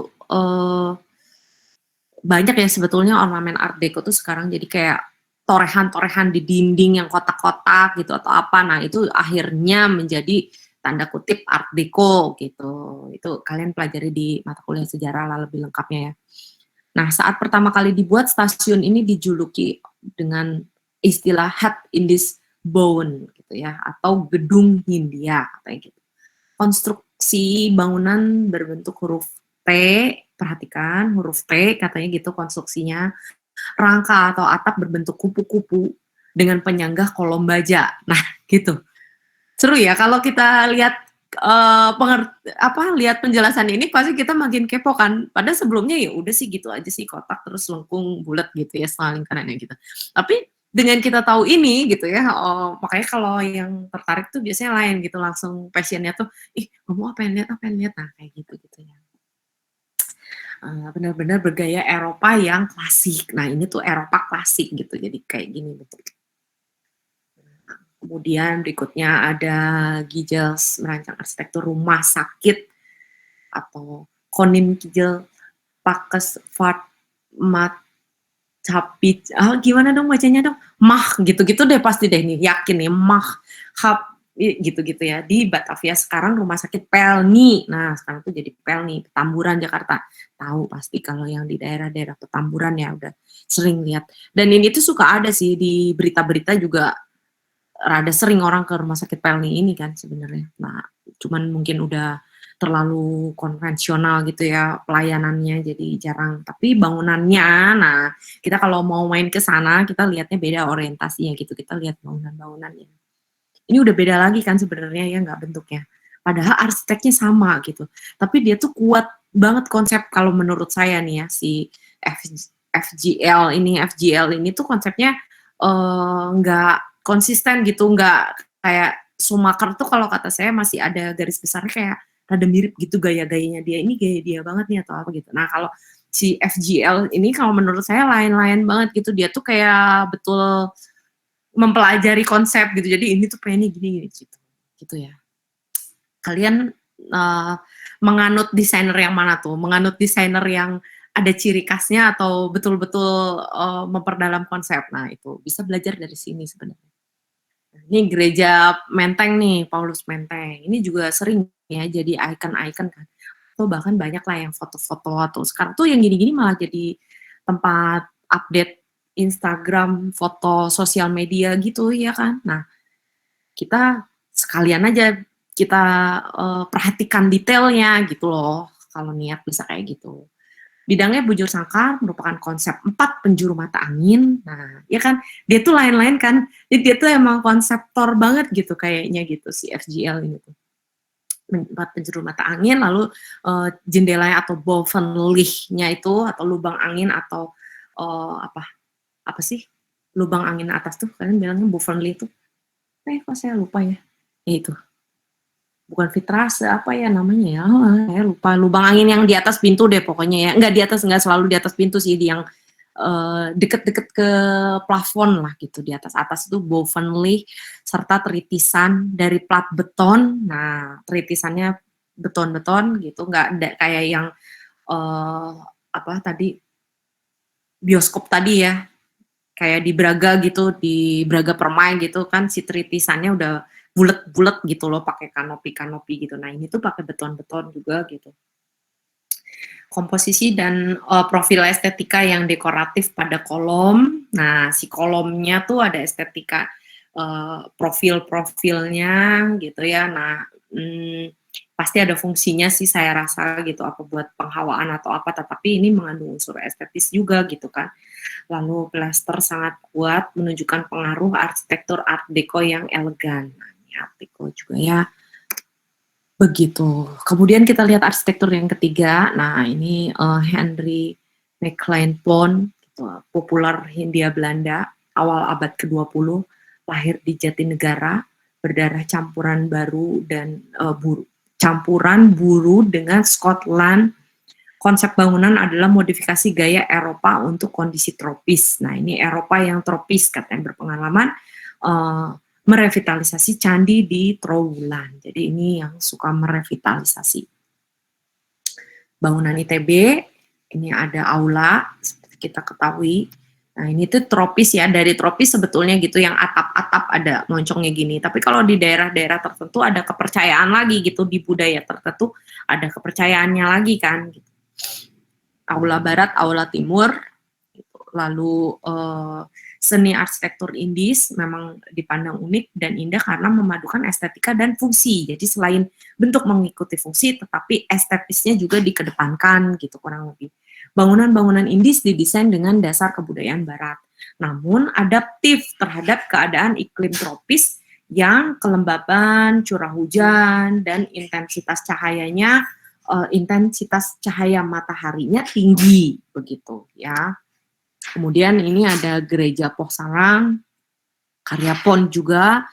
banyak ya sebetulnya ornamen Art Deco tuh sekarang jadi kayak torehan-torehan di dinding yang kotak-kotak gitu atau apa. Nah itu akhirnya menjadi tanda kutip Art Deco gitu. Itu kalian pelajari di mata kuliah sejarah lah lebih lengkapnya ya. Nah saat pertama kali dibuat, stasiun ini dijuluki dengan istilah Hut in this Bone gitu ya, atau gedung Hindia kayak gitu. Konstruksi bangunan berbentuk huruf T, perhatikan huruf T katanya gitu konstruksinya. Rangka atau atap berbentuk kupu-kupu dengan penyanggah kolom baja. Nah, gitu. Seru ya kalau kita lihat lihat penjelasan ini pasti kita makin kepo kan. Padahal sebelumnya ya udah sih gitu aja sih, kotak terus lengkung bulat gitu ya setengah lingkarannya gitu. Tapi dengan kita tahu ini gitu ya, makanya kalau yang tertarik tuh biasanya lain gitu, langsung passionnya tuh, kamu apa yang lihat, nah kayak gitu ya. Benar-benar bergaya Eropa yang klasik. Nah ini tuh Eropa klasik gitu, jadi kayak gini betul. Kemudian berikutnya ada Gijels merancang arsitektur rumah sakit atau Konim Gijel Pakes Fart Mat Capit, gimana dong bacanya dong? Mah gitu-gitu deh pasti deh nih, yakin nih Mah Hap gitu-gitu ya. Di Batavia sekarang rumah sakit Pelni. Nah, sekarang tuh jadi Pelni, Petamburan Jakarta. Tahu pasti kalau yang di daerah-daerah Petamburan ya udah sering lihat. Dan ini tuh suka ada sih di berita-berita juga, rada sering orang ke rumah sakit Pelni ini kan sebenarnya. Nah, cuman mungkin udah terlalu konvensional gitu ya pelayanannya, jadi jarang. Tapi bangunannya, nah kita kalau mau main ke sana kita lihatnya beda orientasinya gitu. Kita lihat bangunan-bangunannya. Ini udah beda lagi kan sebenarnya ya, nggak bentuknya. Padahal arsiteknya sama gitu. Tapi dia tuh kuat banget konsep kalau menurut saya nih ya, si FGL ini tuh konsepnya nggak konsisten gitu, nggak kayak Schumacher tuh kalau kata saya masih ada garis besarnya kayak rada mirip gitu gaya-gayanya dia, ini gaya dia banget nih atau apa gitu. Nah kalau si FGL ini kalau menurut saya lain-lain banget gitu, dia tuh kayak betul mempelajari konsep gitu, jadi ini tuh pengennya gini gitu ya. Kalian menganut desainer yang mana tuh? Menganut desainer yang ada ciri khasnya atau betul-betul memperdalam konsep? Nah itu bisa belajar dari sini sebenarnya. Ini gereja Menteng nih, Paulus Menteng. Ini juga sering ya jadi ikon-ikon kan. Atau bahkan banyak lah yang foto-foto atau sekarang tuh yang gini-gini malah jadi tempat update Instagram, foto sosial media gitu ya kan. Nah, kita sekalian aja kita perhatikan detailnya gitu loh. Kalau niat bisa kayak gitu. Bidangnya bujur sangkar merupakan konsep 4 penjuru mata angin. Nah, ya kan, dia tuh lain-lain kan. Jadi dia tuh emang konseptor banget gitu kayaknya gitu si FGL ini tuh. 4 penjuru mata angin, lalu jendelanya atau bovenlichtnya itu atau lubang angin atau apa sih? Lubang angin atas tuh kalian bilangnya bovenlicht tuh. Kok saya lupa ya. Ya itu. Bukan vitrase apa ya namanya ya, saya lupa. Lubang angin yang di atas pintu deh pokoknya ya, nggak selalu di atas pintu sih, di yang deket-deket ke plafon lah gitu, di atas itu bovenlicht serta tritisan dari plat beton. Nah tritisannya beton-beton gitu, nggak ada kayak yang tadi bioskop tadi ya, kayak di Braga gitu, di Braga Permai gitu kan, si tritisannya udah bulet-bulet gitu loh, pakai kanopi gitu. Nah ini tuh pakai beton-beton juga gitu. Komposisi dan profil estetika yang dekoratif pada kolom. Nah si kolomnya tuh ada estetika profil-profilnya gitu ya. Nah, pasti ada fungsinya sih saya rasa gitu, apa buat penghawaan atau apa, tetapi ini mengandung unsur estetis juga gitu kan. Lalu plester sangat kuat menunjukkan pengaruh arsitektur Art Deco yang elegan. Nah, ini Art Deco juga ya. Begitu. Kemudian kita lihat arsitektur yang ketiga. Nah, ini Henry McLean Pond, gitu, populer Hindia Belanda, awal abad ke-20, lahir di Jatinegara, berdarah campuran baru dan campuran buru dengan Scotland. Konsep bangunan adalah modifikasi gaya Eropa untuk kondisi tropis. Nah, ini Eropa yang tropis, katanya berpengalaman merevitalisasi candi di Trowulan. Jadi ini yang suka merevitalisasi. Bangunan ITB, ini ada aula, seperti kita ketahui. Nah, ini tuh tropis ya, dari tropis sebetulnya gitu, yang atap-atap ada moncongnya gini. Tapi kalau di daerah-daerah tertentu ada kepercayaan lagi gitu, di budaya tertentu ada kepercayaannya lagi kan. Gitu. Aula barat, aula timur, gitu. Lalu seni arsitektur Indis memang dipandang unik dan indah karena memadukan estetika dan fungsi. Jadi selain bentuk mengikuti fungsi, tetapi estetisnya juga dikedepankan gitu kurang lebih. Bangunan-bangunan Indis didesain dengan dasar kebudayaan Barat, namun adaptif terhadap keadaan iklim tropis yang kelembaban, curah hujan, dan intensitas cahayanya, intensitas cahaya mataharinya tinggi begitu ya. Kemudian ini ada gereja Poh Sarang, karya Pon juga,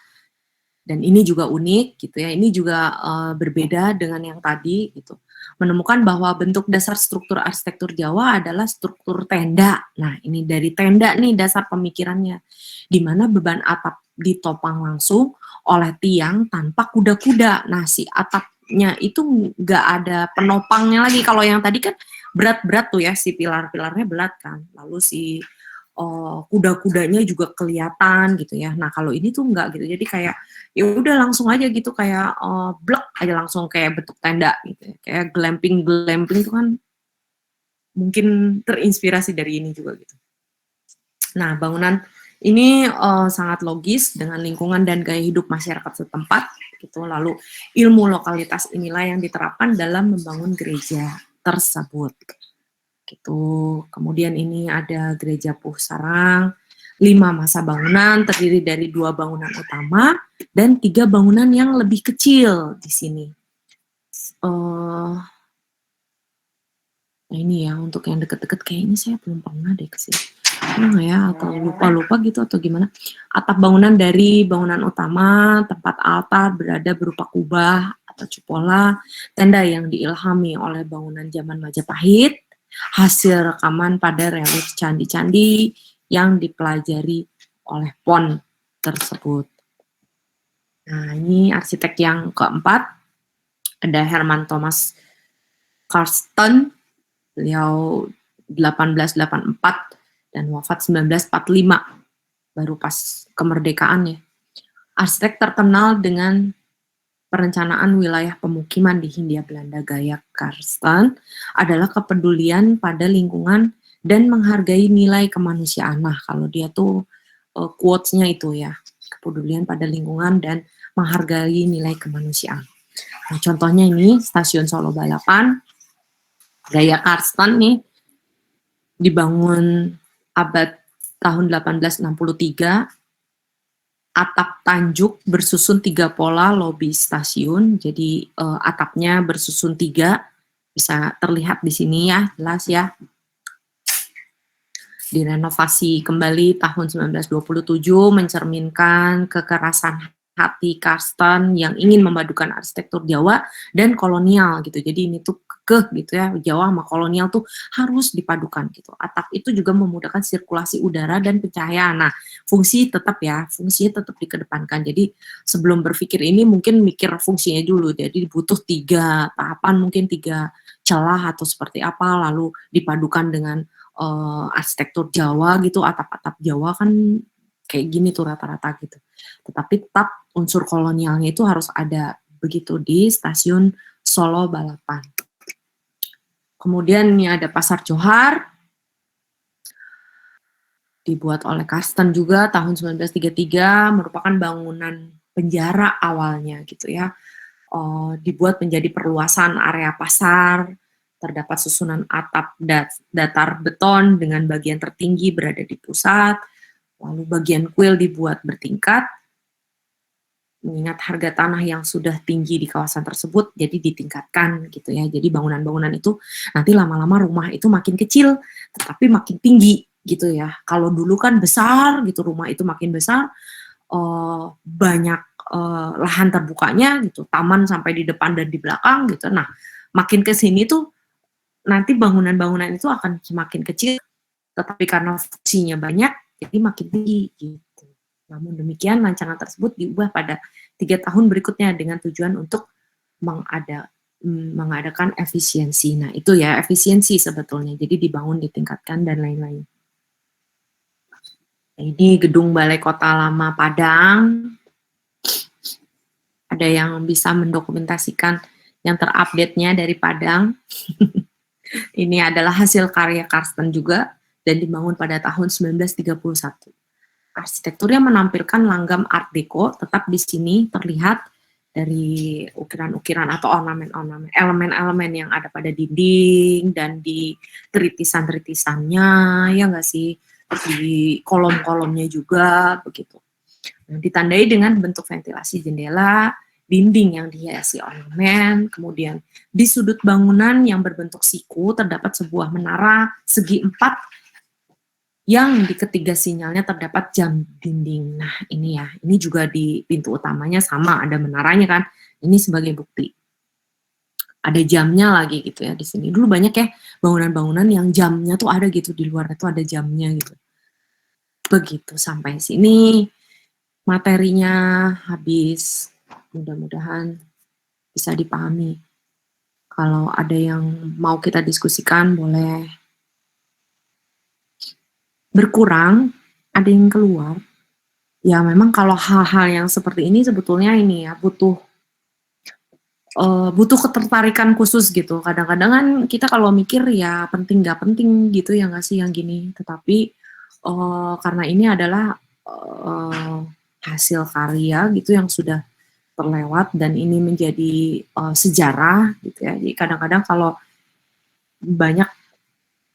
dan ini juga unik gitu ya. Ini juga berbeda dengan yang tadi gitu. Menemukan bahwa bentuk dasar struktur arsitektur Jawa adalah struktur tenda. Nah, ini dari tenda nih dasar pemikirannya, di mana beban atap ditopang langsung oleh tiang tanpa kuda-kuda. Nah, si atapnya itu nggak ada penopangnya lagi. Kalau yang tadi kan berat-berat tuh ya, si pilar-pilarnya berat kan. Lalu si kuda-kudanya juga kelihatan gitu ya. Nah, kalau ini tuh enggak gitu. Jadi kayak ya udah langsung aja gitu, kayak blek aja langsung kayak bentuk tenda gitu ya. Kayak glamping itu kan mungkin terinspirasi dari ini juga gitu. Nah, bangunan ini sangat logis dengan lingkungan dan gaya hidup masyarakat setempat gitu. Lalu ilmu lokalitas inilah yang diterapkan dalam membangun gereja tersebut. Gitu. Kemudian ini ada gereja Poh Sarang, 5 masa bangunan terdiri dari 2 bangunan utama dan 3 bangunan yang lebih kecil di sini. Nah ini ya, untuk yang deket-deket kayaknya saya belum pernah deh kesini. Nggak ya, atau lupa-lupa gitu atau gimana. Atap bangunan dari bangunan utama, tempat altar berada berupa kubah atau cupola, tenda yang diilhami oleh bangunan zaman Majapahit, hasil rekaman pada relief candi-candi yang dipelajari oleh Pon tersebut. Nah, ini arsitek yang keempat, ada Herman Thomas Karsten, beliau 1884 dan wafat 1945, baru pas kemerdekaan ya. Arsitek terkenal dengan perencanaan wilayah pemukiman di Hindia Belanda gaya Karsten adalah kepedulian pada lingkungan dan menghargai nilai kemanusiaan. Nah, kalau dia tuh quotes-nya itu ya, kepedulian pada lingkungan dan menghargai nilai kemanusiaan. Nah, contohnya ini Stasiun Solo Balapan, gaya Karsten nih, dibangun abad tahun 1863, atap tanjuk bersusun 3 pola lobi stasiun, jadi atapnya bersusun 3, bisa terlihat di sini ya, jelas ya. Direnovasi kembali tahun 1927, mencerminkan kekerasan hati Karsten yang ingin memadukan arsitektur Jawa dan kolonial gitu. Jadi ini tuh gitu ya, Jawa sama kolonial tuh harus dipadukan gitu. Atap itu juga memudahkan sirkulasi udara dan pencahayaan. Nah, fungsinya tetap dikedepankan. Jadi sebelum berpikir ini mungkin mikir fungsinya dulu. Jadi butuh 3 tahapan, mungkin 3 celah atau seperti apa, lalu dipadukan dengan arsitektur Jawa gitu, atap-atap Jawa kan kayak gini tuh rata-rata gitu. Tetapi tetap unsur kolonialnya itu harus ada begitu di Stasiun Solo Balapan. Kemudian ini ada Pasar Johar. dibuat oleh Karsten juga tahun 1933, merupakan bangunan penjara awalnya gitu ya. Dibuat menjadi perluasan area pasar, terdapat susunan atap datar beton dengan bagian tertinggi berada di pusat, lalu bagian kuil dibuat bertingkat, mengingat harga tanah yang sudah tinggi di kawasan tersebut, jadi ditingkatkan gitu ya. Jadi bangunan-bangunan itu nanti lama-lama rumah itu makin kecil, tetapi makin tinggi gitu ya. Kalau dulu kan besar gitu, rumah itu makin besar, banyak lahan terbukanya gitu, taman sampai di depan dan di belakang gitu. Nah, makin ke sini tuh nanti bangunan-bangunan itu akan semakin kecil, tetapi karena fungsinya banyak, jadi makin tinggi gitu. Namun demikian, rancangan tersebut diubah pada 3 tahun berikutnya dengan tujuan untuk mengadakan efisiensi. Nah, itu ya efisiensi sebetulnya. Jadi dibangun, ditingkatkan, dan lain-lain. Ini gedung Balai Kota Lama Padang. Ada yang bisa mendokumentasikan yang terupdate-nya dari Padang. Ini adalah hasil karya Karsten juga, dan dibangun pada tahun 1931. Arsitekturnya menampilkan langgam Art Deco, tetap di sini terlihat dari ukiran-ukiran atau ornamen-ornamen, elemen-elemen yang ada pada dinding dan di tritisan-tritisannya, ya nggak sih, di kolom-kolomnya juga begitu. Nah, ditandai dengan bentuk ventilasi jendela, dinding yang dihiasi ornamen, kemudian di sudut bangunan yang berbentuk siku terdapat sebuah menara segi 4 yang di ketiga sinyalnya terdapat jam dinding. Nah, ini ya, ini juga di pintu utamanya sama, ada menaranya kan. Ini sebagai bukti. Ada jamnya lagi gitu ya di sini. Dulu banyak ya bangunan-bangunan yang jamnya tuh ada gitu, di luar itu ada jamnya gitu. Begitu sampai sini materinya habis. Mudah-mudahan bisa dipahami. Kalau ada yang mau kita diskusikan boleh. Berkurang, ada yang keluar. Ya memang kalau hal-hal yang seperti ini sebetulnya ini ya butuh ketertarikan khusus gitu. Kadang-kadang kan kita kalau mikir ya penting nggak penting gitu ya nggak sih yang gini. Tetapi karena ini adalah hasil karya gitu yang sudah terlewat dan ini menjadi sejarah gitu ya. Jadi kadang-kadang kalau banyak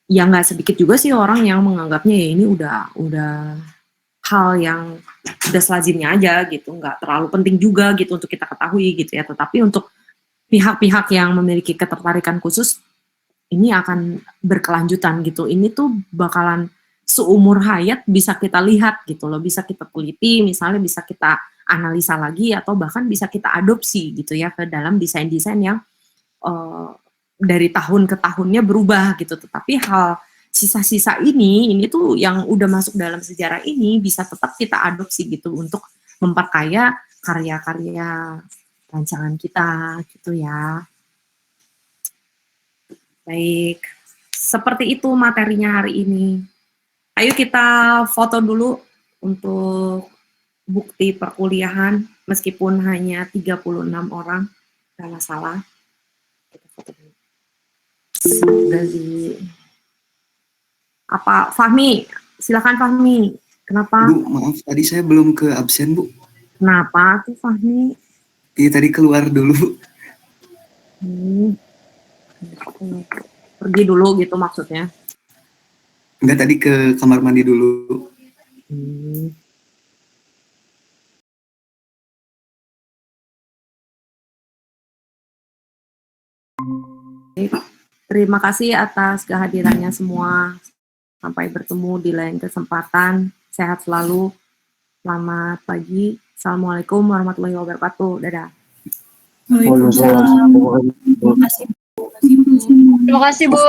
ya nggak sedikit juga sih orang yang menganggapnya ya ini udah hal yang udah selazimnya aja gitu, nggak terlalu penting juga gitu untuk kita ketahui gitu ya. Tetapi untuk pihak-pihak yang memiliki ketertarikan khusus, ini akan berkelanjutan gitu. Ini tuh bakalan seumur hayat bisa kita lihat gitu loh, bisa kita teliti, misalnya bisa kita analisa lagi atau bahkan bisa kita adopsi gitu ya ke dalam desain-desain yang dari tahun ke tahunnya berubah gitu, tetapi hal sisa-sisa ini tuh yang udah masuk dalam sejarah ini bisa tetap kita adopsi gitu untuk memperkaya karya-karya rancangan kita gitu ya. Baik, seperti itu materinya hari ini. Ayo kita foto dulu untuk bukti perkuliahan meskipun hanya 36 orang, kalau salah. Kita foto dulu. Dari apa Fahmi, silakan Fahmi. Kenapa? Bu, maaf tadi saya belum ke absen, Bu. Kenapa tuh Fahmi? Iya, tadi keluar dulu. Pergi dulu gitu maksudnya? Enggak, tadi ke kamar mandi dulu. Terima kasih atas kehadirannya semua. Sampai bertemu di lain kesempatan. Sehat selalu. Selamat pagi. Assalamualaikum warahmatullahi wabarakatuh. Dadah. Waalaikumsalam. Terima kasih. Terima kasih, Bu.